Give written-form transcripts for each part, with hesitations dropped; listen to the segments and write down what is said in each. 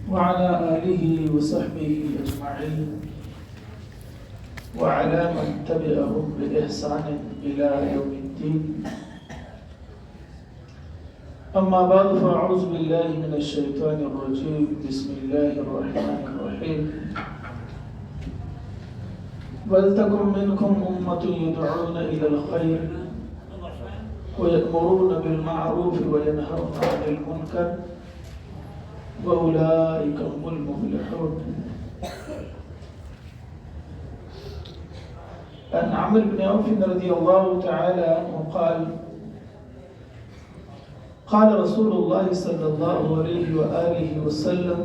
وعلى آله وصحبه أجمعين وعلى من تبعهم بإحسان إلى يوم الدين. أما بعد فأعوذ بالله من الشيطان الرجيم. بسم الله الرحمن الرحيم. وَلْتَكُنْ مِنْكُمْ أُمَّةٌ يَدْعُونَ إِلَى الْخَيْرِ وَيَأْمُرُونَ بِالْمَعْرُوفِ وَيَنْهَوْنَ عَنِ الْمُنكَرِ وَأُولَئِكَ هُمُ الْمُفْلِحُونَ. عن عمرو بن عوف رضي الله تعالى عنه قال: قال رسول الله صلى الله عليه وآله وسلم: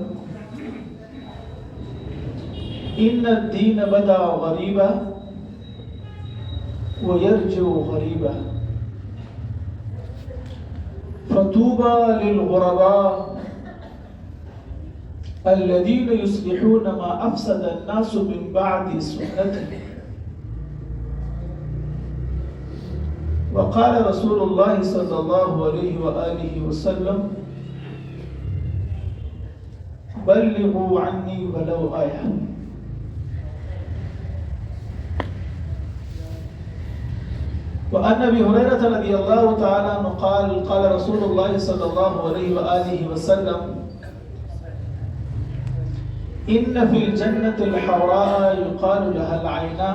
إن الدين بدأ غريبا ويرجع غريبا فطوبى للغرباء الذين يصلحون ما أفسد الناس من بعد سنته. وقال رسول الله صلى الله عليه وآله وسلم: بلغوا عني ولو آية. وعن أبي هريرة رضي الله تعالى عنه قال: قال رسول الله صلى الله عليه وآله وسلم: إن في الجنة الحوراء يقال لها العينا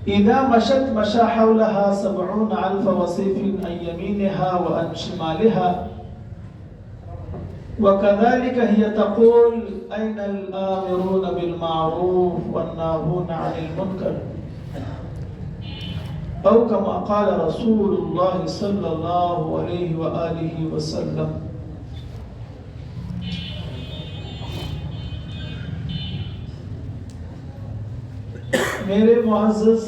إذا مشت مشى حولها 70,000 وصيف عن يمينها وعن شمالها وكذلك هي تقول: أين الآمرون بالمعروف والناهون عن المنكر، أو كما قال رسول الله صلى الله عليه وآله وسلم. میرے معزز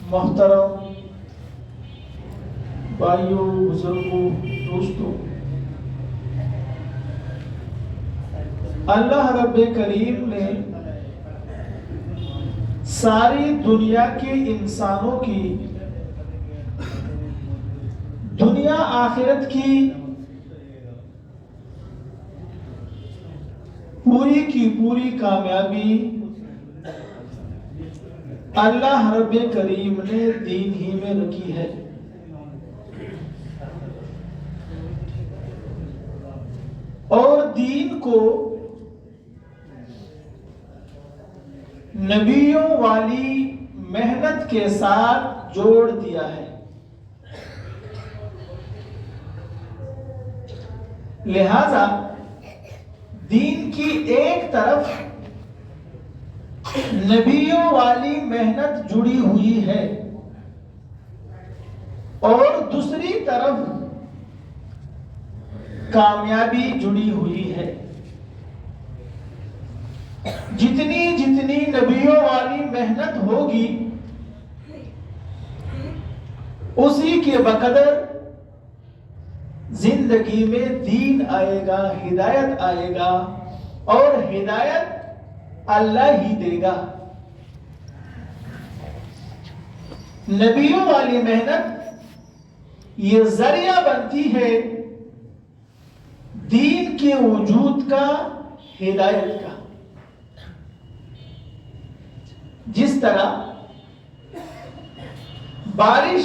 محترم بھائیوں، بزرگوں، دوستوں، اللہ رب کریم نے ساری دنیا کے انسانوں کی دنیا آخرت کی پوری کامیابی اللہ رب کریم نے دین ہی میں رکھی ہے. اور دین کو نبیوں والی محنت کے ساتھ جوڑ دیا ہے. لہذا دین کی ایک طرف نبیوں والی محنت جڑی ہوئی ہے اور دوسری طرف کامیابی جڑی ہوئی ہے. جتنی نبیوں والی محنت ہوگی اسی کے بقدر زندگی میں دین آئے گا، ہدایت آئے گا، اور ہدایت اللہ ہی دے گا. نبیوں والی محنت یہ ذریعہ بنتی ہے دین کے وجود کا، ہدایت کا. جس طرح بارش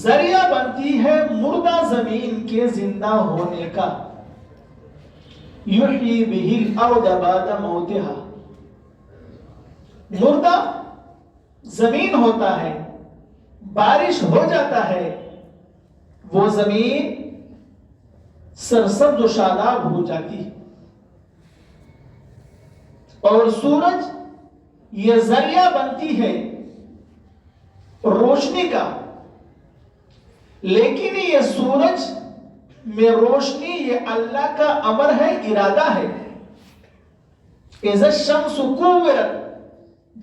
ذریعہ بنتی ہے مردہ زمین کے زندہ ہونے کا، یحیی بہ الارض بعد موتها. مردہ زمین ہوتا ہے، بارش ہو جاتا ہے، وہ زمین سرسبز و شاداب ہو جاتی. اور سورج یہ ذریعہ بنتی ہے روشنی کا، لیکن یہ سورج میں روشنی یہ اللہ کا امر ہے، ارادہ ہے. اذا الشمس كورت،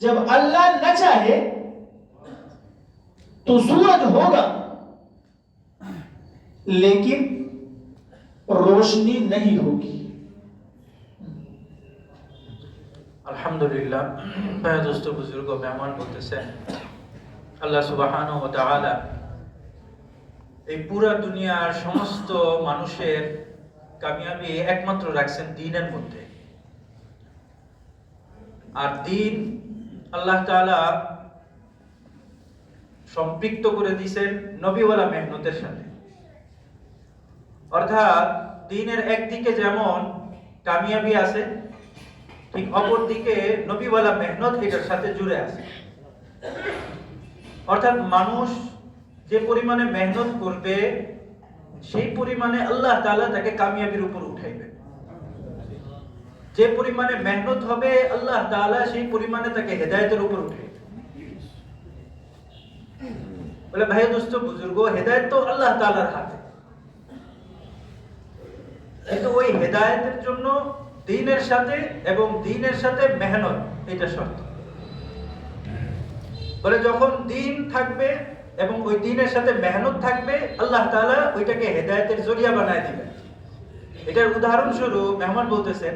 جب اللہ نہ چاہے تو سورج ہوگا لیکن روشنی نہیں ہوگی. আলহামদুলিল্লাহ। প্রিয় দোস্ত, বুজুর্গ, মেহমান বলতেছেন আল্লাহ সুবহানাহু ওয়া তাআলা এই পুরা দুনিয়ার সমস্ত মানুষের কামিয়াবি একমাত্র রাখছেন দ্বীনের মধ্যে। আর দ্বীন আল্লাহ তাআলা সম্পৃক্ত করে দিয়েছেন নবীওয়ালা মেহনতের সাথে। অর্থাৎ দ্বীনের একদিকে যেমন কামিয়াবি আছে, ঠিক অপর দিকে নবীওয়ালা মেহনত এটার সাথে জুড়ে আছে। অর্থাৎ মানুষ যে পরিমাণে মেহনত করবে সেই পরিমাণে আল্লাহ তাআলা তাকে কামিয়াবির উপর উঠাইবে। যে পরিমাণে মেহনত হবে আল্লাহ তাআলা সেই পরিমাণে তাকে হেদায়েতের উপর উঠাইবে। বলে ভাই দোস্ত বুজুর্গ, হেদায়েত তো আল্লাহ তাআলার হাতে, কিন্তু ওই হেদায়েতের জন্য দ্বীনের সাথে এবং দ্বীনের সাথে মেহনত এটা শর্ত। বলে যখন দ্বীন থাকবে এবং ওই দ্বীনের সাথে মেহনত থাকবে, আল্লাহ তাআলা ওইটাকে হেদায়েতের জরিয়া বানায় দিবেন। এটার উদাহরণস্বরূপ মেহমান বলতেছেন,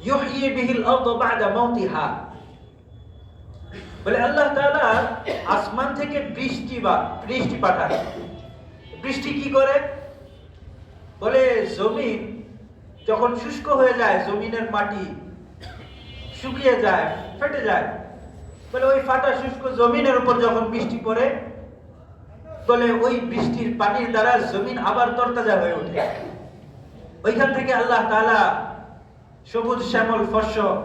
ইউহয়ি বিহিল আরদ বা'দা মাউতিহা। বলে আল্লাহ তাআলা আসমান থেকে বৃষ্টি পাঠান। বৃষ্টি কি করে? বলে জমিন যখন শুষ্ক হয়ে যায়, জমিনের মাটি শুকিয়ে যায়, ফেটে যায়, বলে ওই ফাটা শুষ্ক জমিনের উপর যখন বৃষ্টি পড়ে, বলে ওই বৃষ্টির পানির দ্বারা জমিন আবার তরতাজা হয়ে ওঠে। ওইখান থেকে আল্লাহ তাআলা সবুজ শ্যামল ফসল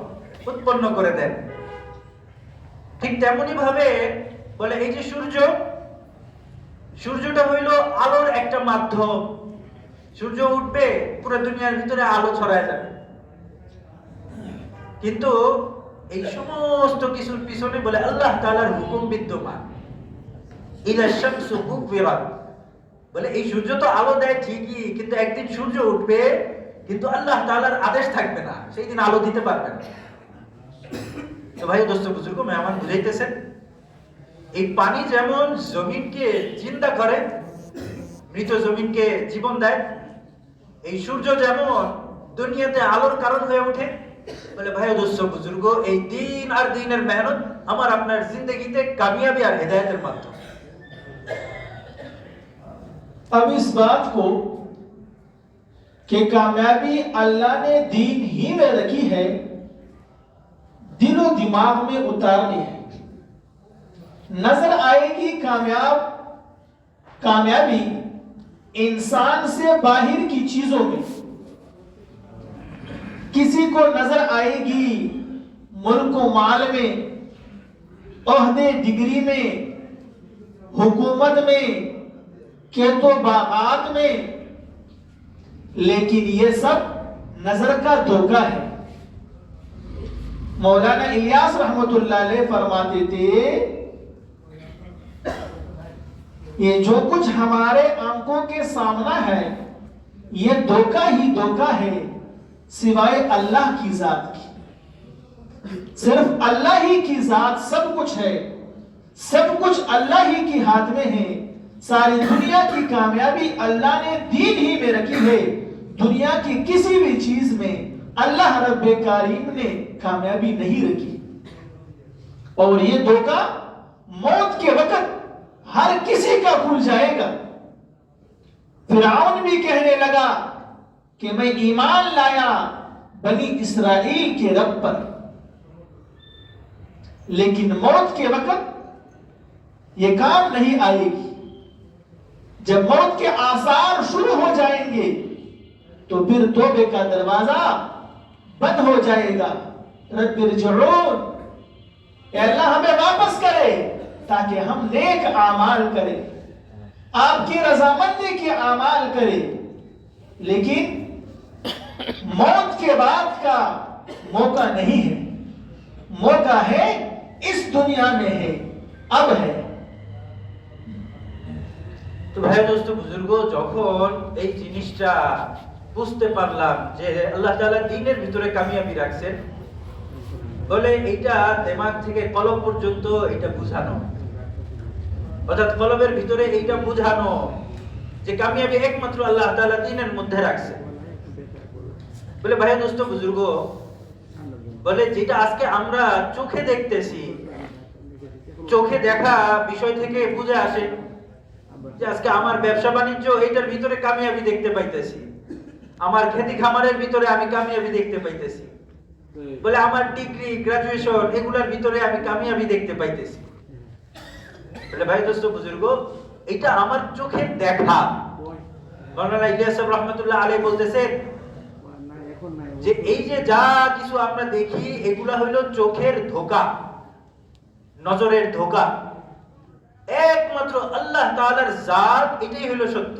উৎপন্ন করে দেন। ঠিক তেমনি ভাবে বলে এই যে সূর্যটা হইল আলোর একটা মাধ্যম। সূর্য উঠবে, পুরো দুনিয়ার ভিতরে আলো ছড়ায় যাবে, কিন্তু এই সমস্ত কিছুর পিছনে বলে আল্লাহ তাআলার হুকুম বিদ্যমান। ইযা শামসু কুবিরাত। বলে এই সূর্য তো আলো দেয় ঠিকই, কিন্তু একদিন সূর্য উঠবে, কিন্তু আল্লাহ তাআলার আদেশ থাকবে না, সেই দিন আলো দিতে পারবে না। তো ভাই দোস্ত বুজুর্গ মেহমান বুঝাইতেছেন, এই পানি যেমন জমিনকে জিন্দা করে, মৃত জমিনকে জীবন দেয়, এই সূর্য যেমন দুনিয়াতে আলোর কারণ হয়ে ওঠে। বলে ভাই দোস্ত বুজুর্গ, এই দ্বীন আর দ্বীনের মেহনত আমার আপনার জিंदगीতে कामयाबी और हिदायतेर माध्यम। अब इस बात को कि कामयाबी अल्लाह ने दीन ही में रखी है, दिलो दिमाग में उतारनी है। नजर आएगी कामयाबी इंसान से बाहर की चीजों में। किसी को नजर आएगी मुल्क माल में, ओहदे डिग्री में, हुकूमत में, खेतों बागात में, लेकिन ये सब नजर का धोखा है। मौलाना इलियास रहमतुल्लाह अलैह फरमाते थे, ये जो कुछ हमारे आंखों के सामना है ये धोखा ही धोखा है, सिवाय अल्लाह की जात की। सिर्फ अल्लाह ही की जात सब कुछ है, सब कुछ अल्लाह ही के हाथ में है। सारी दुनिया की कामयाबी अल्लाह ने दीन ही में रखी है। दुनिया की किसी भी चीज में अल्लाह रब्बे कारीम ने कामयाबी नहीं रखी। और ये धोखा मौत के वक्त हर किसी का खुल जाएगा। फिरौन भी कहने लगा कि मैं ईमान लाया बनी इस्राइल के रब पर, लेकिन मौत के वक्त यह काम नहीं आएगी। जब मौत के आसार शुरू हो जाएंगे तो फिर तौबे का दरवाजा बंद हो जाएगा। रब्बिरजिऊन, अल्लाह हमें वापस करे ताकि हम नेक आमाल करें, आपकी रजामंदी के आमाल करें। लेकिन मौत के बाद का मौका नहीं है, मौका है इस दुनिया में है, अब है। তো ভাই দোস্ত বুজুর্গ, যখন এই জিনিসটা বুঝতে পারলাম যে আল্লাহ তাআলা দ্বীনের ভিতরে কামিয়াবি রাখছেন, বলে এইটা দিমাগ থেকে কলব পর্যন্ত এটা বুঝানো, অর্থাৎ কলবের ভিতরে এইটা বুঝানো যে কামিয়াবি একমাত্র আল্লাহ তাআলা দ্বীনের মধ্যে রাখছে। বলে ভাই দোস্ত বুজুর্গ, বলে যেটা আজকে আমরা চোখে দেখতেছি, চোখে দেখা বিষয় থেকে বুঝে আসে যে আজকে আমার ব্যবসা বাণিজ্য এইটার ভিতরে কামিয়াবি দেখতে পাইতেছি, আমার খেতি খামারের ভিতরে আমি কামিয়াবি দেখতে পাইতেছি, বলে আমার ডিগ্রি গ্রাজুয়েশন এগুলার ভিতরে আমি কামিয়াবি দেখতে পাইতেছি। বলে ভাই দোস্ত বুজুর্গ, এটা আমার চোখের দেখা। মাওলানা ইলিয়াস সাহেব রাহমাতুল্লাহ আলাইহি বলতেছেন যে এই যে যা কিছু আমরা দেখি এগুলা হইলো চোখের ধোঁকা, নজরের ধোঁকা। একমাত্র আল্লাহ তাআলার জাত এটাই হলো সত্য।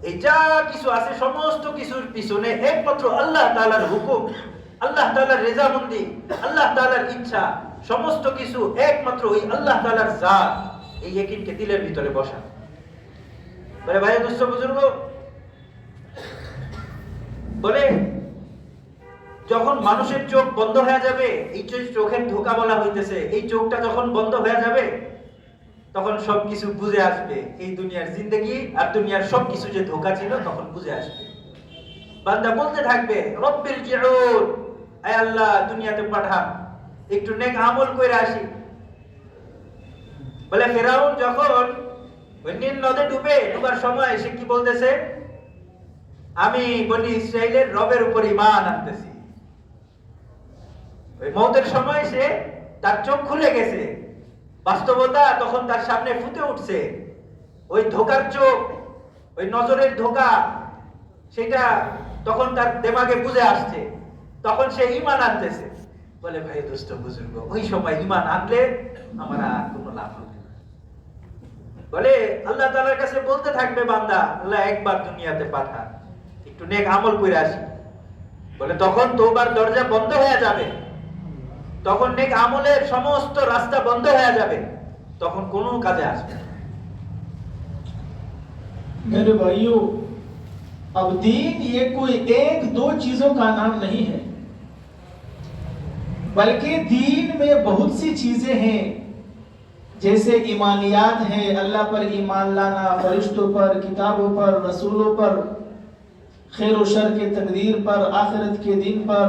এই যা কিছু আছে সমস্ত কিছুর পিছনে একমাত্র আল্লাহ তাআলার হুকুম, আল্লাহ তাআলার রেজামন্দি, আল্লাহ তাআলার ইচ্ছা, সমস্ত কিছু একমাত্র ওই আল্লাহ তাআলার জাত। এই ইয়াকিনকে দিলের ভিতরে বসা। বলে ভাই দোস্ত বুজুর্গ, বলে যখন মানুষের চোখ বন্ধ হয়ে যাবে, এই চোখের ধোঁকা বলা হইতেছে, এই চোখটা যখন বন্ধ হয়ে যাবে তখন সবকিছু বুঝে আসবে। এই দুনিয়ার জিন্দেগি আর দুনিয়ার সবকিছু যে ধোঁকা ছিল তখন বুঝে আসবে। বান্দা বলতে থাকবে রব্বির জিউন, আয় আল্লাহ দুনিয়াতে পাঠান, একটু নেক আমল কইরা আসি। বলে ফেরাউন যখন ওই নীল নদে ডুবার সময় সে কি বলতেছে? আমি বনি ইসরাইলের রবের উপর ঈমান আনতেছি। ওই মওতের সময় সে তার চোখ খুলে গেছে, বাস্তবতা তখন তার সামনে ফুটে উঠছে। ওই ধোকার চোখ, ওই নজরের ধোকা, সেটা তখন তার দিমাগে বুঝে আসছে, তখন সে ঈমান আনতেছে। বলে ভাই দোস্ত বুজুর্গ, ওই সময় ঈমান আনলে আমার আর কোনো লাভ হবে না। বলে আল্লাহ তাআলার কাছে বলতে থাকবে বান্দা, আল্লাহ একবার দুনিয়াতে পাঠান, একটু নেক আমল করে আসি। বলে তখন তওবার দরজা বন্ধ হয়ে যাবে, তখন নেক আমলের সমস্ত রাস্তা বন্ধ হয়ে যাবে, তখন কোনো কাজে আসবে না। मेरे भाइयों, अब दीन ये कोई एक दो चीजों का नाम नहीं है, बल्कि दीन में बहुत सी चीजें हैं। जैसे ईमानियात है, अल्लाह पर ईमान लाना, फरिश्तों पर, किताबों पर, रसूलों पर, खैर और शर के तकदीर पर, आखिरत के दिन पर,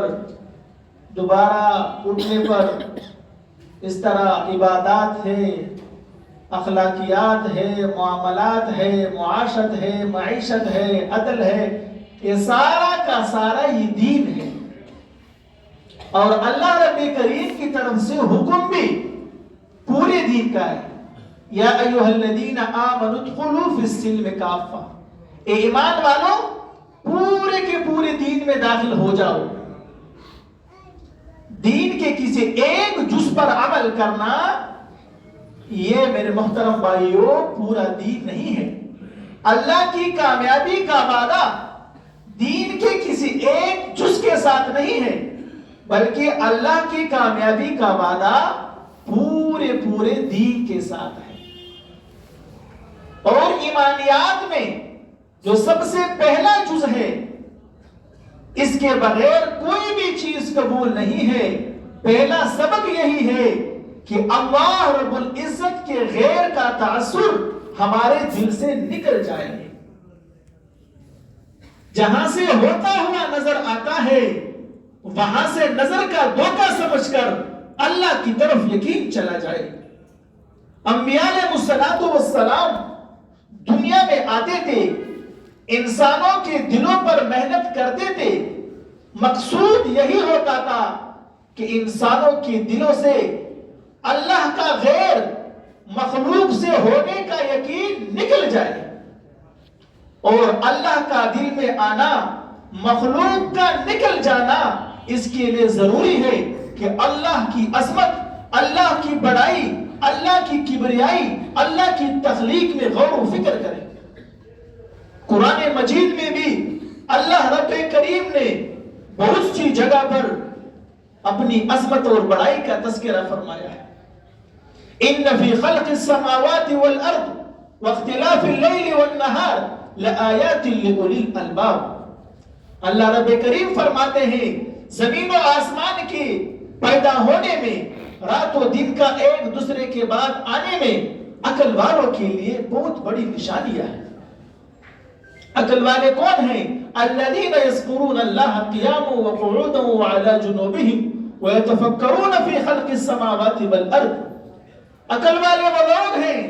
दोबारा उठने पर। इस तरह इबादत है, अखलाकियात है, मुआमलात है, मुआशत है, मईशत है, अदल है, ये सारा का सारा ये दीन है। और अल्लाह रब्बे करीम की तरफ से हुक्म भी पूरे दीन का है। या अय्युहल्लज़ीना आमनु उदखुलू फिस्सिल्म काफ़ा, ए ईमान वालों पूरे के पूरे दीन में दाखिल हो जाओ। दीन के किसी एक जुज पर अमल करना, ये मेरे मोहतरम भाइयों पूरा दीन नहीं है। अल्लाह की कामयाबी का वादा दीन के किसी एक जुज के साथ नहीं है, बल्कि अल्लाह की कामयाबी का वादा पूरे पूरे दीन के साथ है। और ईमानियात में जो सबसे पहला जुज है, इसके बगैर कोई भी चीज कबूल नहीं है। पहला सबक यही है कि अल्लाह रब्बुल इज्जत के गैर का तासुर हमारे दिल से निकल जाए। जहां से होता हुआ नजर आता है, वहां से नजर का धोखा समझकर अल्लाह की तरफ यकीन चला जाए। अंबिया अलैहिस्सलातु वस्सलाम दुनिया में आते थे, इंसानों के दिलों पर मेहनत करते थे। मकसूद यही होता था कि इंसानों के दिलों से अल्लाह का गैर मखलूक से होने का यकीन निकल जाए, और अल्लाह का दिल में आना, मखलूक का निकल जाना, इसके लिए जरूरी है कि अल्लाह की अजमत, अल्लाह की बड़ाई, अल्लाह की किबरियाई, अल्लाह की तख्लीक में गौर व फिक्र करें। कुरान मजीद में भी अल्लाह रब्बे करीम ने बहुत सी जगह पर अपनी अजमत और बड़ाई का तज़किरा फरमाया है। इन्न फी खल्क़िस समावाति वल अर्द व इख्तिलाफिल लैली वन नहार लआयातिन लिउलिल अलबाब। अल्लाह रब्बे करीम फरमाते हैं, जमीन और आसमान के पैदा होने में, रातों दिन का एक दूसरे के बाद आने में अकल वालों के लिए बहुत बड़ी निशानियां हैं। अकल वाले कौन हैं? अल्लज़ीना यज़कुरून अल्लाह क़ियामन व क़ुऊदन व अला जुनूबिहिम व यतफ़क्करून फ़ी ख़ल्क़िस समावाति वल अर्द। अकल वाले वो लोग हैं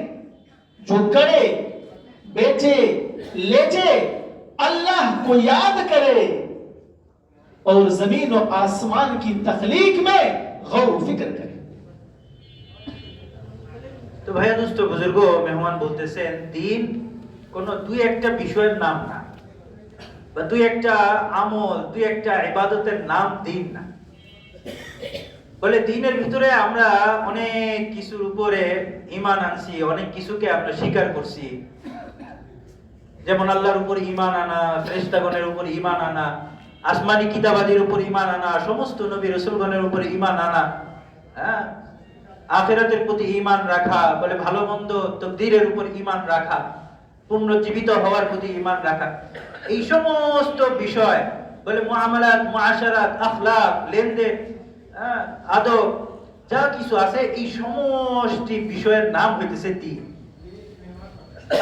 जो करे, बेचे, लेचे, अल्लाह को याद करे और जमीन और आसमान की तखलीक में गौर फिक्र करे। তো ভাইয়া দোস্ত বুজুর্গ মেহমান বলতেছেন দিন কোন দুই একটা বিষয়ের নাম না, বা দুই একটা আমল, দুই একটা ইবাদতের নাম দিন না। বলে দিনের ভিতরে আমরা অনেক কিছুর উপরে ঈমান আনছি, অনেক কিছুকে আমরা স্বীকার করছি। যেমন আল্লাহর উপর ঈমান আনা, ফেরেশতাগণের উপর ঈমান আনা, আসমানি কিতাবাদির উপর ঈমান আনা, সমস্ত নবী রাসূলগণের উপর ঈমান আনা, হ্যাঁ, আখিরাতের প্রতি ঈমান রাখা, বলে ভালো মন্দ তাকদীরের উপর ঈমান রাখা, পুনর্জীবিত হওয়ার প্রতি ঈমান রাখা। এই সমস্ত বিষয় বলে মুআমালাত, মুআশারাত, আখলাক, লেনদেন, আদব, যা কিছু আছে এই সমষ্টি বিষয়ের নাম হইতেছে দ্বীন।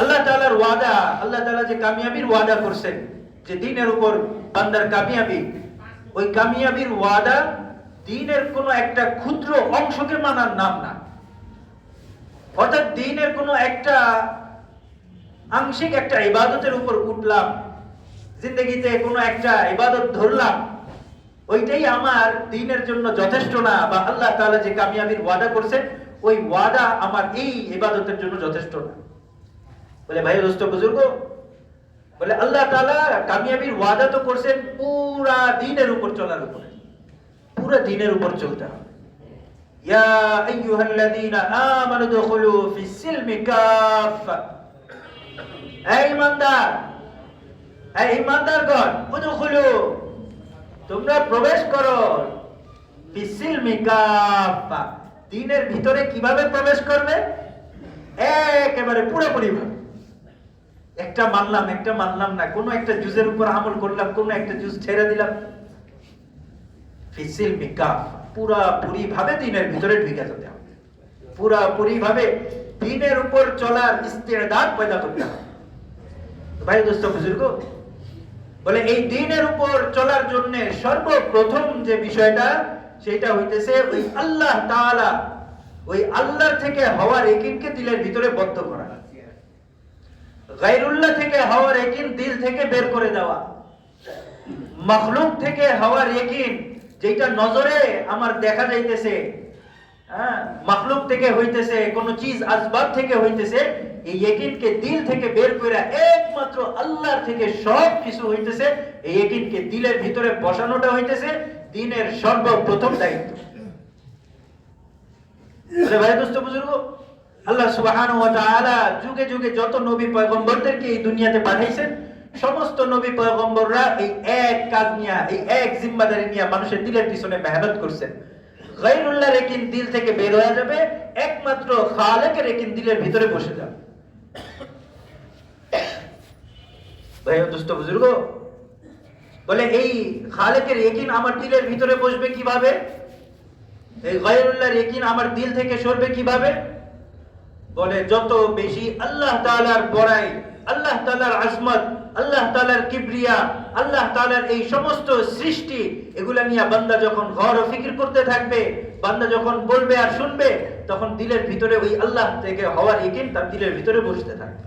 আল্লাহ তাআলার ওয়াদা, আল্লাহ তাআলা যে কামিয়াবির ওয়াদা করছেন, যে দ্বীনের উপর বান্দার কামিয়াবি, ওই কামিয়াবির ওয়াদা দ্বীনের কোন একটা ক্ষুদ্র অংশকে মানার নাম না। অর্থাৎ দ্বীনের কোন একটা আংশিক একটা ইবাদতের উপর উঠলাম, জিন্দেগিতে কোন একটা ইবাদত ধরলাম, ওইটাই আমার দ্বীনের জন্য যথেষ্ট না, বা আল্লাহ তাআলা যে কামিয়াবির ওয়াদা করছেন ওই ওয়াদা আমার এই ইবাদতের জন্য যথেষ্ট না। বলে ভাই দোস্ত বুজুর্গ, বলে আল্লাহ তাআলা কামিয়াবির ওয়াদা তো করছেন পুরা দ্বীনের উপর চলার উপরে, পুরা দ্বীনের উপর চলতে হবে। ইয়া আইয়ুহাল্লাযীনা আমানু দুখুলু ফিস সিলমি কাফা, এই ইমানদার, এই ইমানদারগণ, উদখুলু, তোমরা প্রবেশ করো, ফিস সিলমি কাফা, দ্বীনের ভিতরে কিভাবে প্রবেশ করবে? একেবারে পুরোপুরি ভাবে। একটা মানলাম, একটা মানলাম না, কোন একটা জুজের উপর আমল করলাম, কোন একটা জুজ ছেড়ে দিলাম, ফিস সিলমি কাফা, পুরাপুরি ভাবে দ্বীনের ভিতরে ঢুকে যেতে হবে, পুরাপুরি ভাবে দ্বীনের উপর চলার ইস্তেদাদ পয়দা করতে হবে। ভাই দোস্ত বুজুর্গ, বলে এই দ্বীনের উপর চলার জন্য সর্বপ্রথম যে বিষয়টা, সেটা হইতেছে ওই আল্লাহ তাআলা, ওই আল্লাহর থেকে হওয়ার ইয়াকিনকে দিলের ভিতরে বদ্ধ করা, গায়রুল্লাহ থেকে হওয়ার ইয়াকিন দিল থেকে বের করে দেওয়া, মাখলুক থেকে হওয়ার ইয়াকিন, যেটা নজরে আমার দেখা যাইতেছে, হ্যাঁ, মাখলুক থেকে হইতেছে, কোন চিজ আসবাব থেকে হইতেছে, এই ইয়াকিনকে দিল থেকে বের করে একমাত্র আল্লাহর থেকে সব কিছু হইতেছে, এই ইয়াকিনকে দিলের ভিতরে বসানোটা হইতেছে দ্বীনের সর্বপ্রথম দায়িত্ব। ভাই দোস্ত বুজুর্গ, আল্লাহ সুবহানাহু ওয়া তাআলা যুগে যুগে যত নবী পয়গম্বরদেরকে এই দুনিয়াতে পাঠাইছেন, সমস্ত নবী পয়গম্বররা এই এক কাজ নিয়ে, এই এক জিম্মাদারি নিয়ে মানুষের দিলের পিছনে মেহনত করছেন। গায়রুল্লাহর ইয়াকিন দিল থেকে বের হয়ে যাবে, একমাত্র খালেকের ইয়াকিন দিলের ভিতরে বসে যাবে। ভাই দোস্ত বুজুর্গ, বলে এই খালেকের ইয়াকিন আমার দিলের ভিতরে বসবে কিভাবে? এই গায়রুল্লাহর ইয়াকিন আমার দিল থেকে সরবে কিভাবে? বলে যত বেশি আল্লাহ তাআলার বড়াই, আল্লাহ তাআলার আজমত, আল্লাহ তাআলার কিবরিয়া, আল্লাহ তাআলার এই সমস্ত সৃষ্টি, এগুলা নিয়ে বান্দা যখন গৌর ও ফিকির করতে থাকবে, বান্দা যখন বলবে আর শুনবে, তখন দিলের ভিতরে ওই আল্লাহ থেকে হওয়ার ইয়াকিন তার দিলের ভিতরে বসতে থাকবে।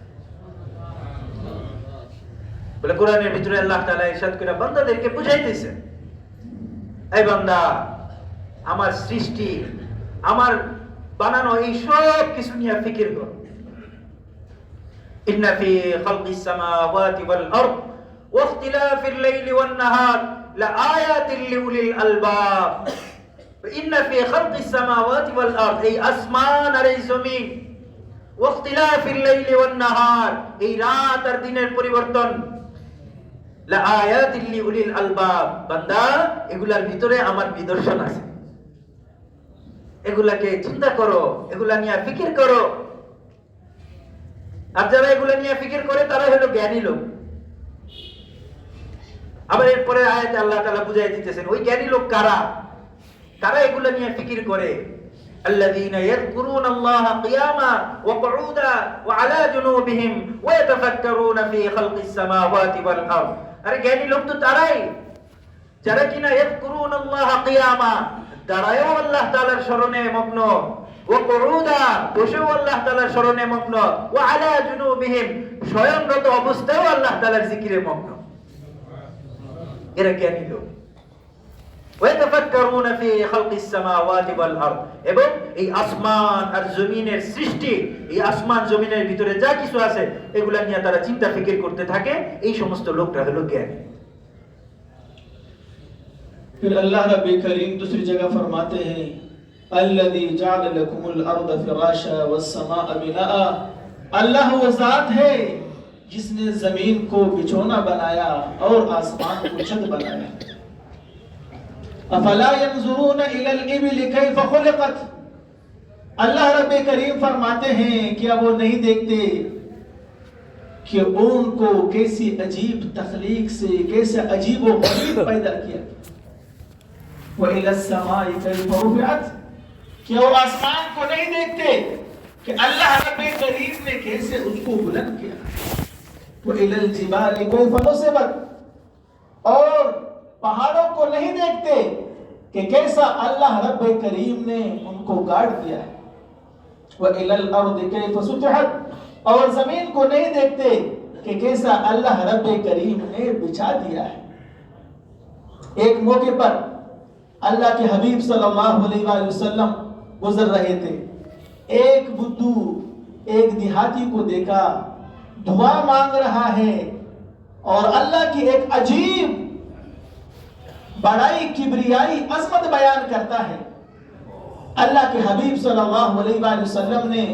বলে কোরআনের ভিতরে আল্লাহ তাআলা ইরশাদ করে বান্দাদেরকে বুঝাইতেছে, এই বান্দা, আমার সৃষ্টি, আমার বানানো এই সব কিছু নিয়ে ফিকির কর। ইন্না ফি খালকিস সামাওয়াতি ওয়াল আরদ ওয়া ইখতিলাফিল লাইলি ওয়ান নাহার লাআয়াতিন লিউলিল আলবাব। ইন্না ফি খালকিস সামাওয়াতি ওয়াল আরদ, এই আসমান আর এই জমিন, ওয়া ইখতিলাফিল লাইলি ওয়ান নাহার, এই রাত আর দিনের পরিবর্তন, লাআয়াতিন লিউলিল আলবাব, বান্দা এগুলার ভিতরে আমার নিদর্শন আছে, এগুলাকে চিন্তা করো, এগুলা নিয়ে ফিকির করো। আর যারা এগুলা নিয়ে ফিকির করে তারা হলো জ্ঞানী লোক। আবার এরপরে আয়াতে আল্লাহ তাআলা বুঝাই দিতেছেন ওই জ্ঞানী লোক কারা, কারা এগুলা নিয়ে ফিকির করে। আল্লাযীনা ইয়াযকুরুনাল্লাহা কিয়ামা ওয়া কুউদা ওয়া আলা জুনুবিহিম ওয়া ইয়াতাফাক্কারুনা ফি খালকিস সামাওয়াতি ওয়াল আরদ। আরে জ্ঞানী লোক তো তারাই যারা কিনা ইয়াযকুরুনাল্লাহা কিয়ামা, দাঁড়ায়ও আল্লাহ তাআলার স্মরণে মগ্ন, ওয়া কুউদা, বসেও আল্লাহ তাআলার স্মরণে মগ্ন, ওয়া আলা জুনুবিহিম, শয়নরত অবস্থায়ও আল্লাহ তাআলার জিকিরে মগ্ন। এরা জ্ঞানী লোক। ওয়াতাফাক্কারুনা ফি খালকিস সামাওয়াতি ওয়াল আরদ, এবং এই আসমান আর জমিনের সৃষ্টি, এই আসমান জমিনের ভিতরে যা কিছু আছে এগুলা নিয়ে তারা চিন্তা ফিকির করতে থাকে। এই সমস্ত লোকরা হলো জ্ঞানী। फिर अल्लाह रब्बे करीम दूसरी जगह फरमाते हैं अल्लज़ी जअल लकुमुल अर्द फिराशा वस समाअ बिनाआ, अल्लाह वो जात है जिसने जमीन को बिछौना बनाया और आसमान को छत बनाया। अफला यंजुरून इलल इबिल कैफ खुलिकत, अल्लाह रब्बे करीम फरमाते हैं क्या वो नहीं देखते कि ऊन को कैसी अजीब तखलीक से, कैसे अजीब व गरीब पैदा किया। क्या वो आसमान को नहीं देखते कि अल्लाह रब्बे करीम ने कैसे उसको बुलंद किया। वइलल जिबाली कैफ नुसिबत, और पहाड़ों को नहीं देखते कि कैसा अल्लाह रब्बे करीम ने उनको गाड़ दिया है। वइलल अर्दि कैफ सुतिहत, और जमीन को नहीं देखते कि कैसा अल्लाह रब्बे करीम ने बिछा दिया है। एक मौके पर अल्लाह के हबीब सल्लल्लाहु अलैहि वसल्लम गुजर रहे थे। एक बुद्धू एक देहाती को देखा, दुआ मांग रहा है और अल्लाह की एक अजीब बड़ाई, किबरियाई, अजमत बयान करता है। अल्लाह के हबीब सल्लल्लाहु अलैहि वसल्लम ने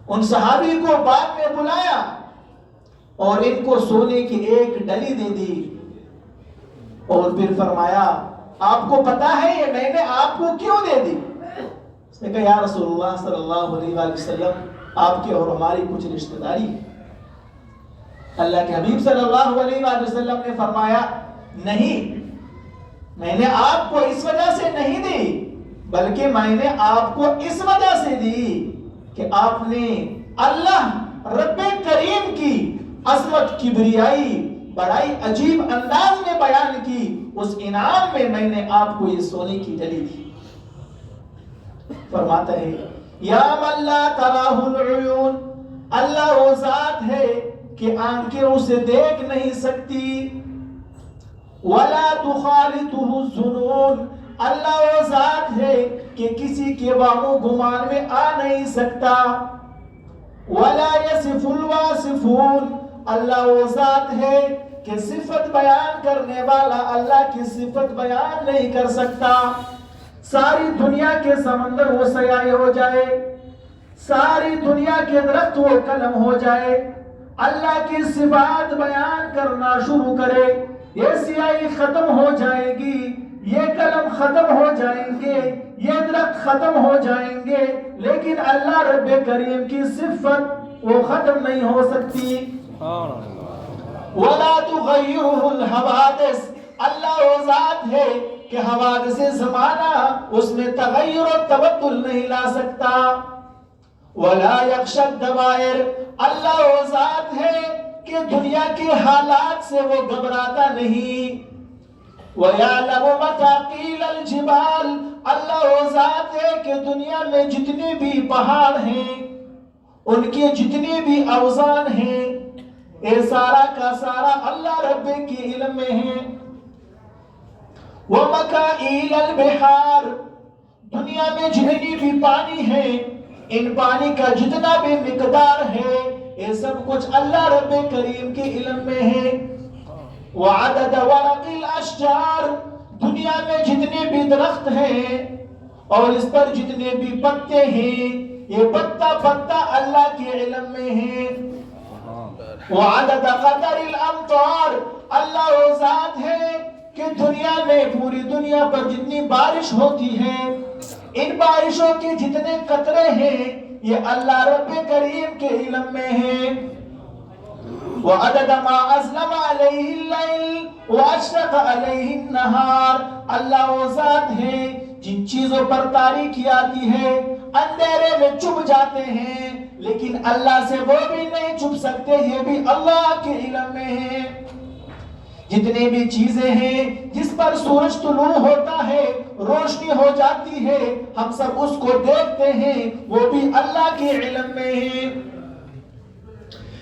उन सहाबी को बाद में बुलाया और इनको सोने की एक डली दे दी और फिर फरमाया आपको पता है ये मैंने आपको क्यों दे दी। उसने कहा या रसूलुल्लाह सल्लल्लाहु अलैहि वसल्लम आपके और हमारी कुछ रिश्तेदारी है। अल्लाह के हबीब सल्लल्लाहु अलैहि वसल्लम ने फरमाया नहीं, मैंने आपको इस वजह से नहीं दी, बल्कि मैंने आपको इस वजह से दी कि आपने अल्लाह रब्बे करीम की अजमत, किबरियाई, बड़ाई अजीब अंदाज में बयान की, उस इनाम में मैंने आपको ये सोने की डली दी। फरमाता है या मन ला तराहुल उयून, अल्लाह वो जात है कि आंखें उसे देख नहीं सकती। वला तुखालितुहु जुनून, अल्लाह वो जात है कि किसी के वामो गुमान में आ नहीं सकता। वला यसिफुल वासिफून, अल्लाह वो जात है कि सिफत बयान करने वाला अल्लाह की सिफत बयान नहीं कर सकता। सारी दुनिया के समंदर वो सयाए हो जाए, सारी दुनिया के दरख्त वो कलम हो जाए, अल्लाह की सिफात बयान करना शुरू करे, ये सियाही खत्म हो जाएगी, ये कलम खत्म हो जाएंगे, ये दरख्त खत्म हो जाएंगे, लेकिन अल्लाह रब्बे करीम की सिफत वो खत्म नहीं हो सकती। वला तुगय्यिरुहुल हवादिस, अल्लाह वो जात है कि हवादिस ज़माना उसमें तगय्युर और तबद्दुल नहीं ला सकता। वला यख्शद दवाइर, अल्लाह वो जात है कि दुनिया के हालात से वो घबराता नहीं। वयअलमु मकाकीलल जिबाल, अल्लाह वो जात है कि दुनिया में जितने भी पहाड़ हैं, उनके जितने भी अवजान हैं, ये सारा का सारा अल्लाह रब्बे के इल्म में है। वमकाईलल बिहार, दुनिया में जितनी भी पानी है, इन पानी का जितना भी मिकदार है, ये सब कुछ अल्लाह रब्बे करीम के इल्म में है। वअदद वरक़िल अशजार, दुनिया में जितने भी दरख्त हैं और इस पर जितने भी पत्ते हैं, ये पत्ता पत्ता अल्लाह के इल्म में है। वअदद क़दरिल अमतार, अल्लाह वो जात है कि दुनिया में, पूरी दुनिया पर जितनी बारिश होती है, इन बारिशों के जितने कतरे हैं, ये अल्लाह रब्बे करीम के इल्म में है। वअदद मा अज़लम अलैहिल लैल वअशरक़ अलैहिन नहार, अल्लाह वो जात है जिन चीजों पर तारीकी आती है, अंधेरे में छुप जाते हैं, लेकिन अल्लाह से वो भी नहीं छुप सकते, ये भी अल्लाह के इल्म में है। जितनी भी चीजें हैं जिस पर सूरज तुलू होता है, रोशनी हो जाती है, हम सब उसको देखते हैं, वो भी अल्लाह के इल्म में है।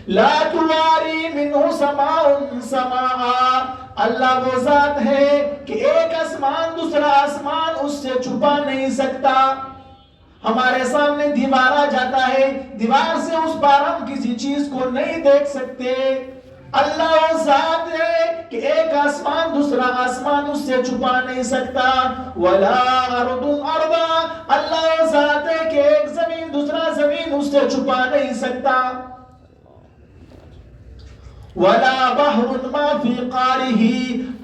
ला तुवारी मिन्हु समाउन समा, अल्लाह वो जात है कि एक आसमान दूसरा आसमान उससे छुपा नहीं सकता। हमारे सामने दीवार आ जाता है, दीवार से उस पार हम किसी चीज को नहीं देख सकते। अल्लाह वो जात है कि एक आसमान दूसरा आसमान उससे छुपा नहीं सकता। वला अर्दुन अर्दा, अल्लाह वो जात है कि एक जमीन दूसरा जमीन उससे छुपा नहीं सकता। वला बहरुन मा फी कारिही,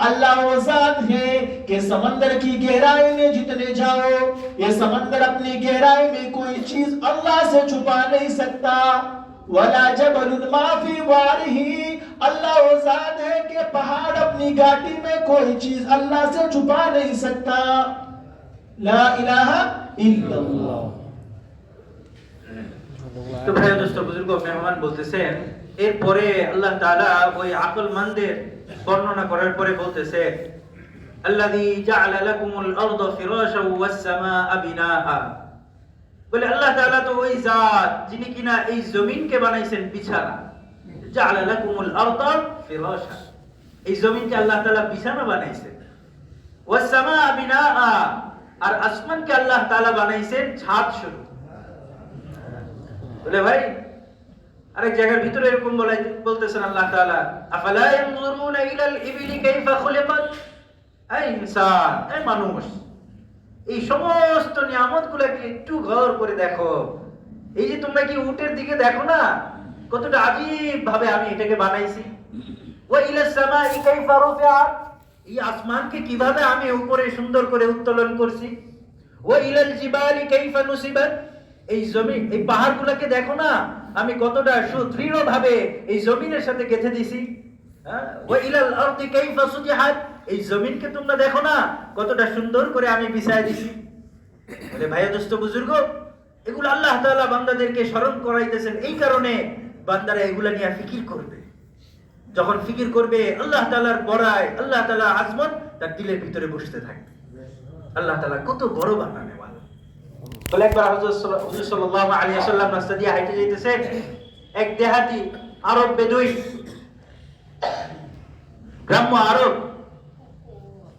अल्लाह वो जात है कि समंदर की गहराई में जितने जाओ, ये समंदर अपनी गहराई में कोई चीज अल्लाह से छुपा नहीं सकता। वला जबलुन मा फी वारिही, अल्लाह वो जात है कि पहाड़ अपनी घाटी में कोई चीज अल्लाह से छुपा नहीं सकता। ला इलाहा इल्लल्लाह। তো ভাই দোস্ত বুজুর্গ মেহমান বলতেছেন, এরপরে আল্লাহ তাআলা ওই আকলমন্দের বর্ণনা করার পরে বলতেছে, আল্লাযী জাআলা লাকুমুল আরদা ফিরাশাও ওয়াস সামাআ বিনাআ, বলে আল্লাহ তাআলা তো ওই জাত যিনি কিনা এই জমিনকে বানাইছেন বিছানা। জাআলা লাকুমুল আরদা ফিরাশা, এই জমিনকে আল্লাহ তাআলা বিছানা বানাইছেন। ওয়াস সামাআ বিনাআ, আর আসমানকে আল্লাহ তাআলা বানাইছেন ছাদ স্বরূপ। বলে ভাই আরেক জায়গার ভিতরে এরকম বলতেছেন আল্লাহ তাআলা, আফালা ইয়ানজুরুনা ইলাল ইবিলি কাইফা খুলিকাত, এই ইনসান, এই মানুষ, এই সমস্ত নিয়ামতগুলোকে একটু গৌর করে দেখো। এই যে তোমরা কি উটের দিকে দেখো না, কতটা আজীব ভাবে আমি এটাকে বানাইছি। ওয়া ইলাস সামাই কাইফা রুফিআত, এই আসমানকে কিভাবে আমি উপরে সুন্দর করে উত্তোলন করছি। ওয়া ইলাল জিবালি কাইফা নুসিবাত, এই জমিন এই পাহাড়গুলোকে দেখো না আমি কতটা সুদৃঢ় ভাবে এই জমিনের সাথে গেঁথে দিছি। ওয়া ইলাল আরদি কাইফা সুতিহাত, এই জমিনকে তোমরা দেখো না কতটা সুন্দর করে আমি বিছায় দিছি। বলে ভাই দোস্ত বুজুর্গ, এগুলো আল্লাহ তাআলা বান্দাদেরকে স্মরণ করাইতেছেন, এই কারণে বান্দারা এগুলা নিয়ে ফিকির করবে। যখন ফিকির করবে আল্লাহ তাআলার বড়াই, আল্লাহ তাআলার আজমত তার দিলের ভিতরে বসতে থাকবে। আল্লাহ তাআলা কত বড় বানানে ওয়ালা। বলে একবার হুজুর সাল্লাল্লাহু আলাইহি ওয়াসাল্লাম রাস্তা দিয়ে হাঁটে যাইতেছে, এক দেহাতি আরব বেদুইন, গ্রাম্য আরব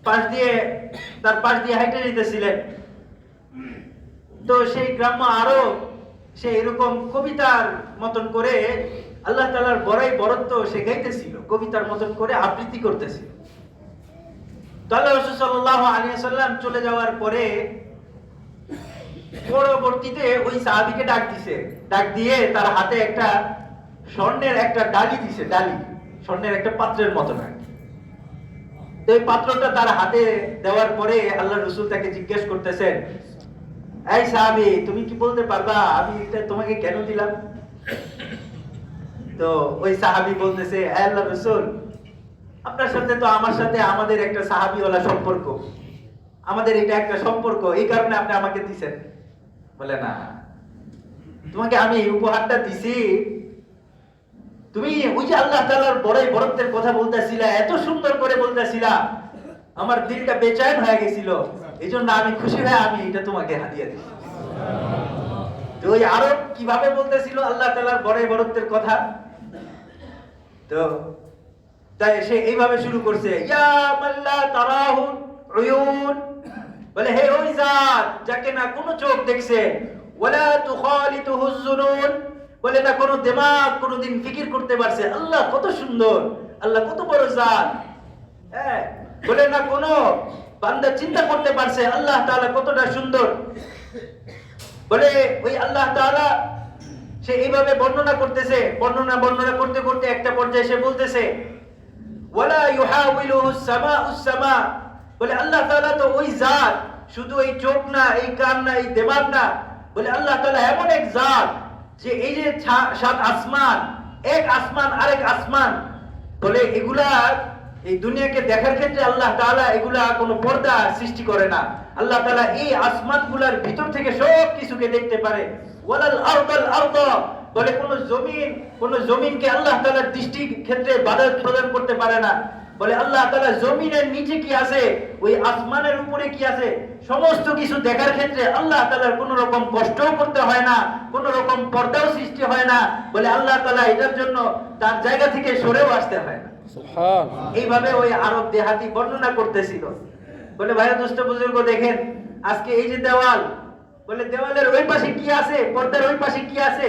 পাশ দিয়ে হাঁটে যেতেছিলেন। তো সেই গ্রাম্য আরব সে এরকম কবিতার মতন করে আল্লাহ তাআলার বড়াই বরত্ব সে গাইতেছিল, কবিতার মতন করে আবৃত্তি করতেছিল। তো আল্লাহ রাসূল সাল্লাল্লাহু আলাইহি ওয়াসাল্লাম চলে যাওয়ার পরে পরবর্তীতে ওই সাহাবীকে ডাক দিয়ে তার হাতে একটা স্বর্ণের একটা ডালি দিছে, স্বর্ণের একটা পাত্রের মতন। তো এই পাত্রটা তার হাতে দেওয়ার পরে আল্লাহ রাসূল তাকে জিজ্ঞেস করতেছেন, এই সাহাবী, তুমি কি বলতে পারবা আমি এটা তোমাকে কেন দিলাম? তো ওই সাহাবী বলতেছে, হে আল্লাহর রাসূল, আপনার সাথে তো আমার সাথে আমাদের একটা সাহাবীওয়ালা সম্পর্ক, আমাদের এটা একটা সম্পর্ক, এই কারণে আপনি আমাকে দিবেন। বলে না, তোমাকে আমি এই উপহারটা দিছি, তুমি ওই যে আল্লাহ তাআলার বড়াই বরত্বের কথা বলতেছিলা, এত সুন্দর করে বলতেছিলা, আমার দিলটা বেচैन হয়ে গেছিল, এইজন্য আমি খুশি হয়ে আমি এটা তোমাকে হাদিয়া দিছি। তো ওই আরব কিভাবে বলতেছিল আল্লাহ তাআলার বড়াই বরত্বের কথা, তো তাই সে এইভাবে শুরু করছে, ইয়া মাল্লা তারাহু উয়ুন, বলে হে ওই জাত যাকে না কোনো চোখ দেখছে, ওয়ালা তুখালিতুহু যুনুন, বলে না কোনো দিমাগ কোনোদিন ফিকির করতে পারছে আল্লাহ কত সুন্দর, আল্লাহ কত বড় জাত। হ্যাঁ, বলে না কোনো বান্দা চিন্তা করতে পারছে আল্লাহ তাআলা কতটা সুন্দর। বলে ওই আল্লাহ তাআলা সে এইভাবে বর্ণনা করতেছে, বর্ণনা করতে করতে একটা পর্যায়ে সে বলতেছে, ওয়ালা ইউহাউলুহুস সামাউস সামা, বলে আল্লাহ তাআলা তো ওই জাত, শুধু এই চোখ না, এই কান না, এই দিমাগ না, বলে আল্লাহ তাআলা এমন এক জাত যে এই যে সাত আসমান, এক আসমান আরেক আসমান, বলে এগুলা এই দুনিয়াকে দেখার ক্ষেত্রে আল্লাহ তাআলা এগুলা কোনো পর্দা সৃষ্টি করে না। আল্লাহ তাআলা এই আসমানগুলোর ভিতর থেকে সব কিছুকে দেখতে পারে। ওয়ালাল আরদাল আরদা, বলে কোন জমিনকে আল্লাহ তাআলার দৃষ্টির ক্ষেত্রে বাধা প্রদান করতে পারে না। বলে আল্লাহ তাআলা জমিনের নিচে কি আছে, ওই আসমানের উপরে কি আছে, সমস্ত কিছু দেখার ক্ষেত্রে আল্লাহ তাআলার কোনো রকম কষ্টও করতে হয় না, কোনো রকম পর্দাও সৃষ্টি হয় না। বলে আল্লাহ তাআলা এটার জন্য তার জায়গা থেকে সরেও আসতে হয় না। এইভাবে ওই আরব দেহাতি বর্ণনা করতেছিল। বলে ভাইয়া দোস্ত বুজুর্গ দেখেন, আজকে এই যে দেওয়াল, বলে দেওয়ালের ওই পাশে কি আছে, পর্দার ওই পাশে কি আছে,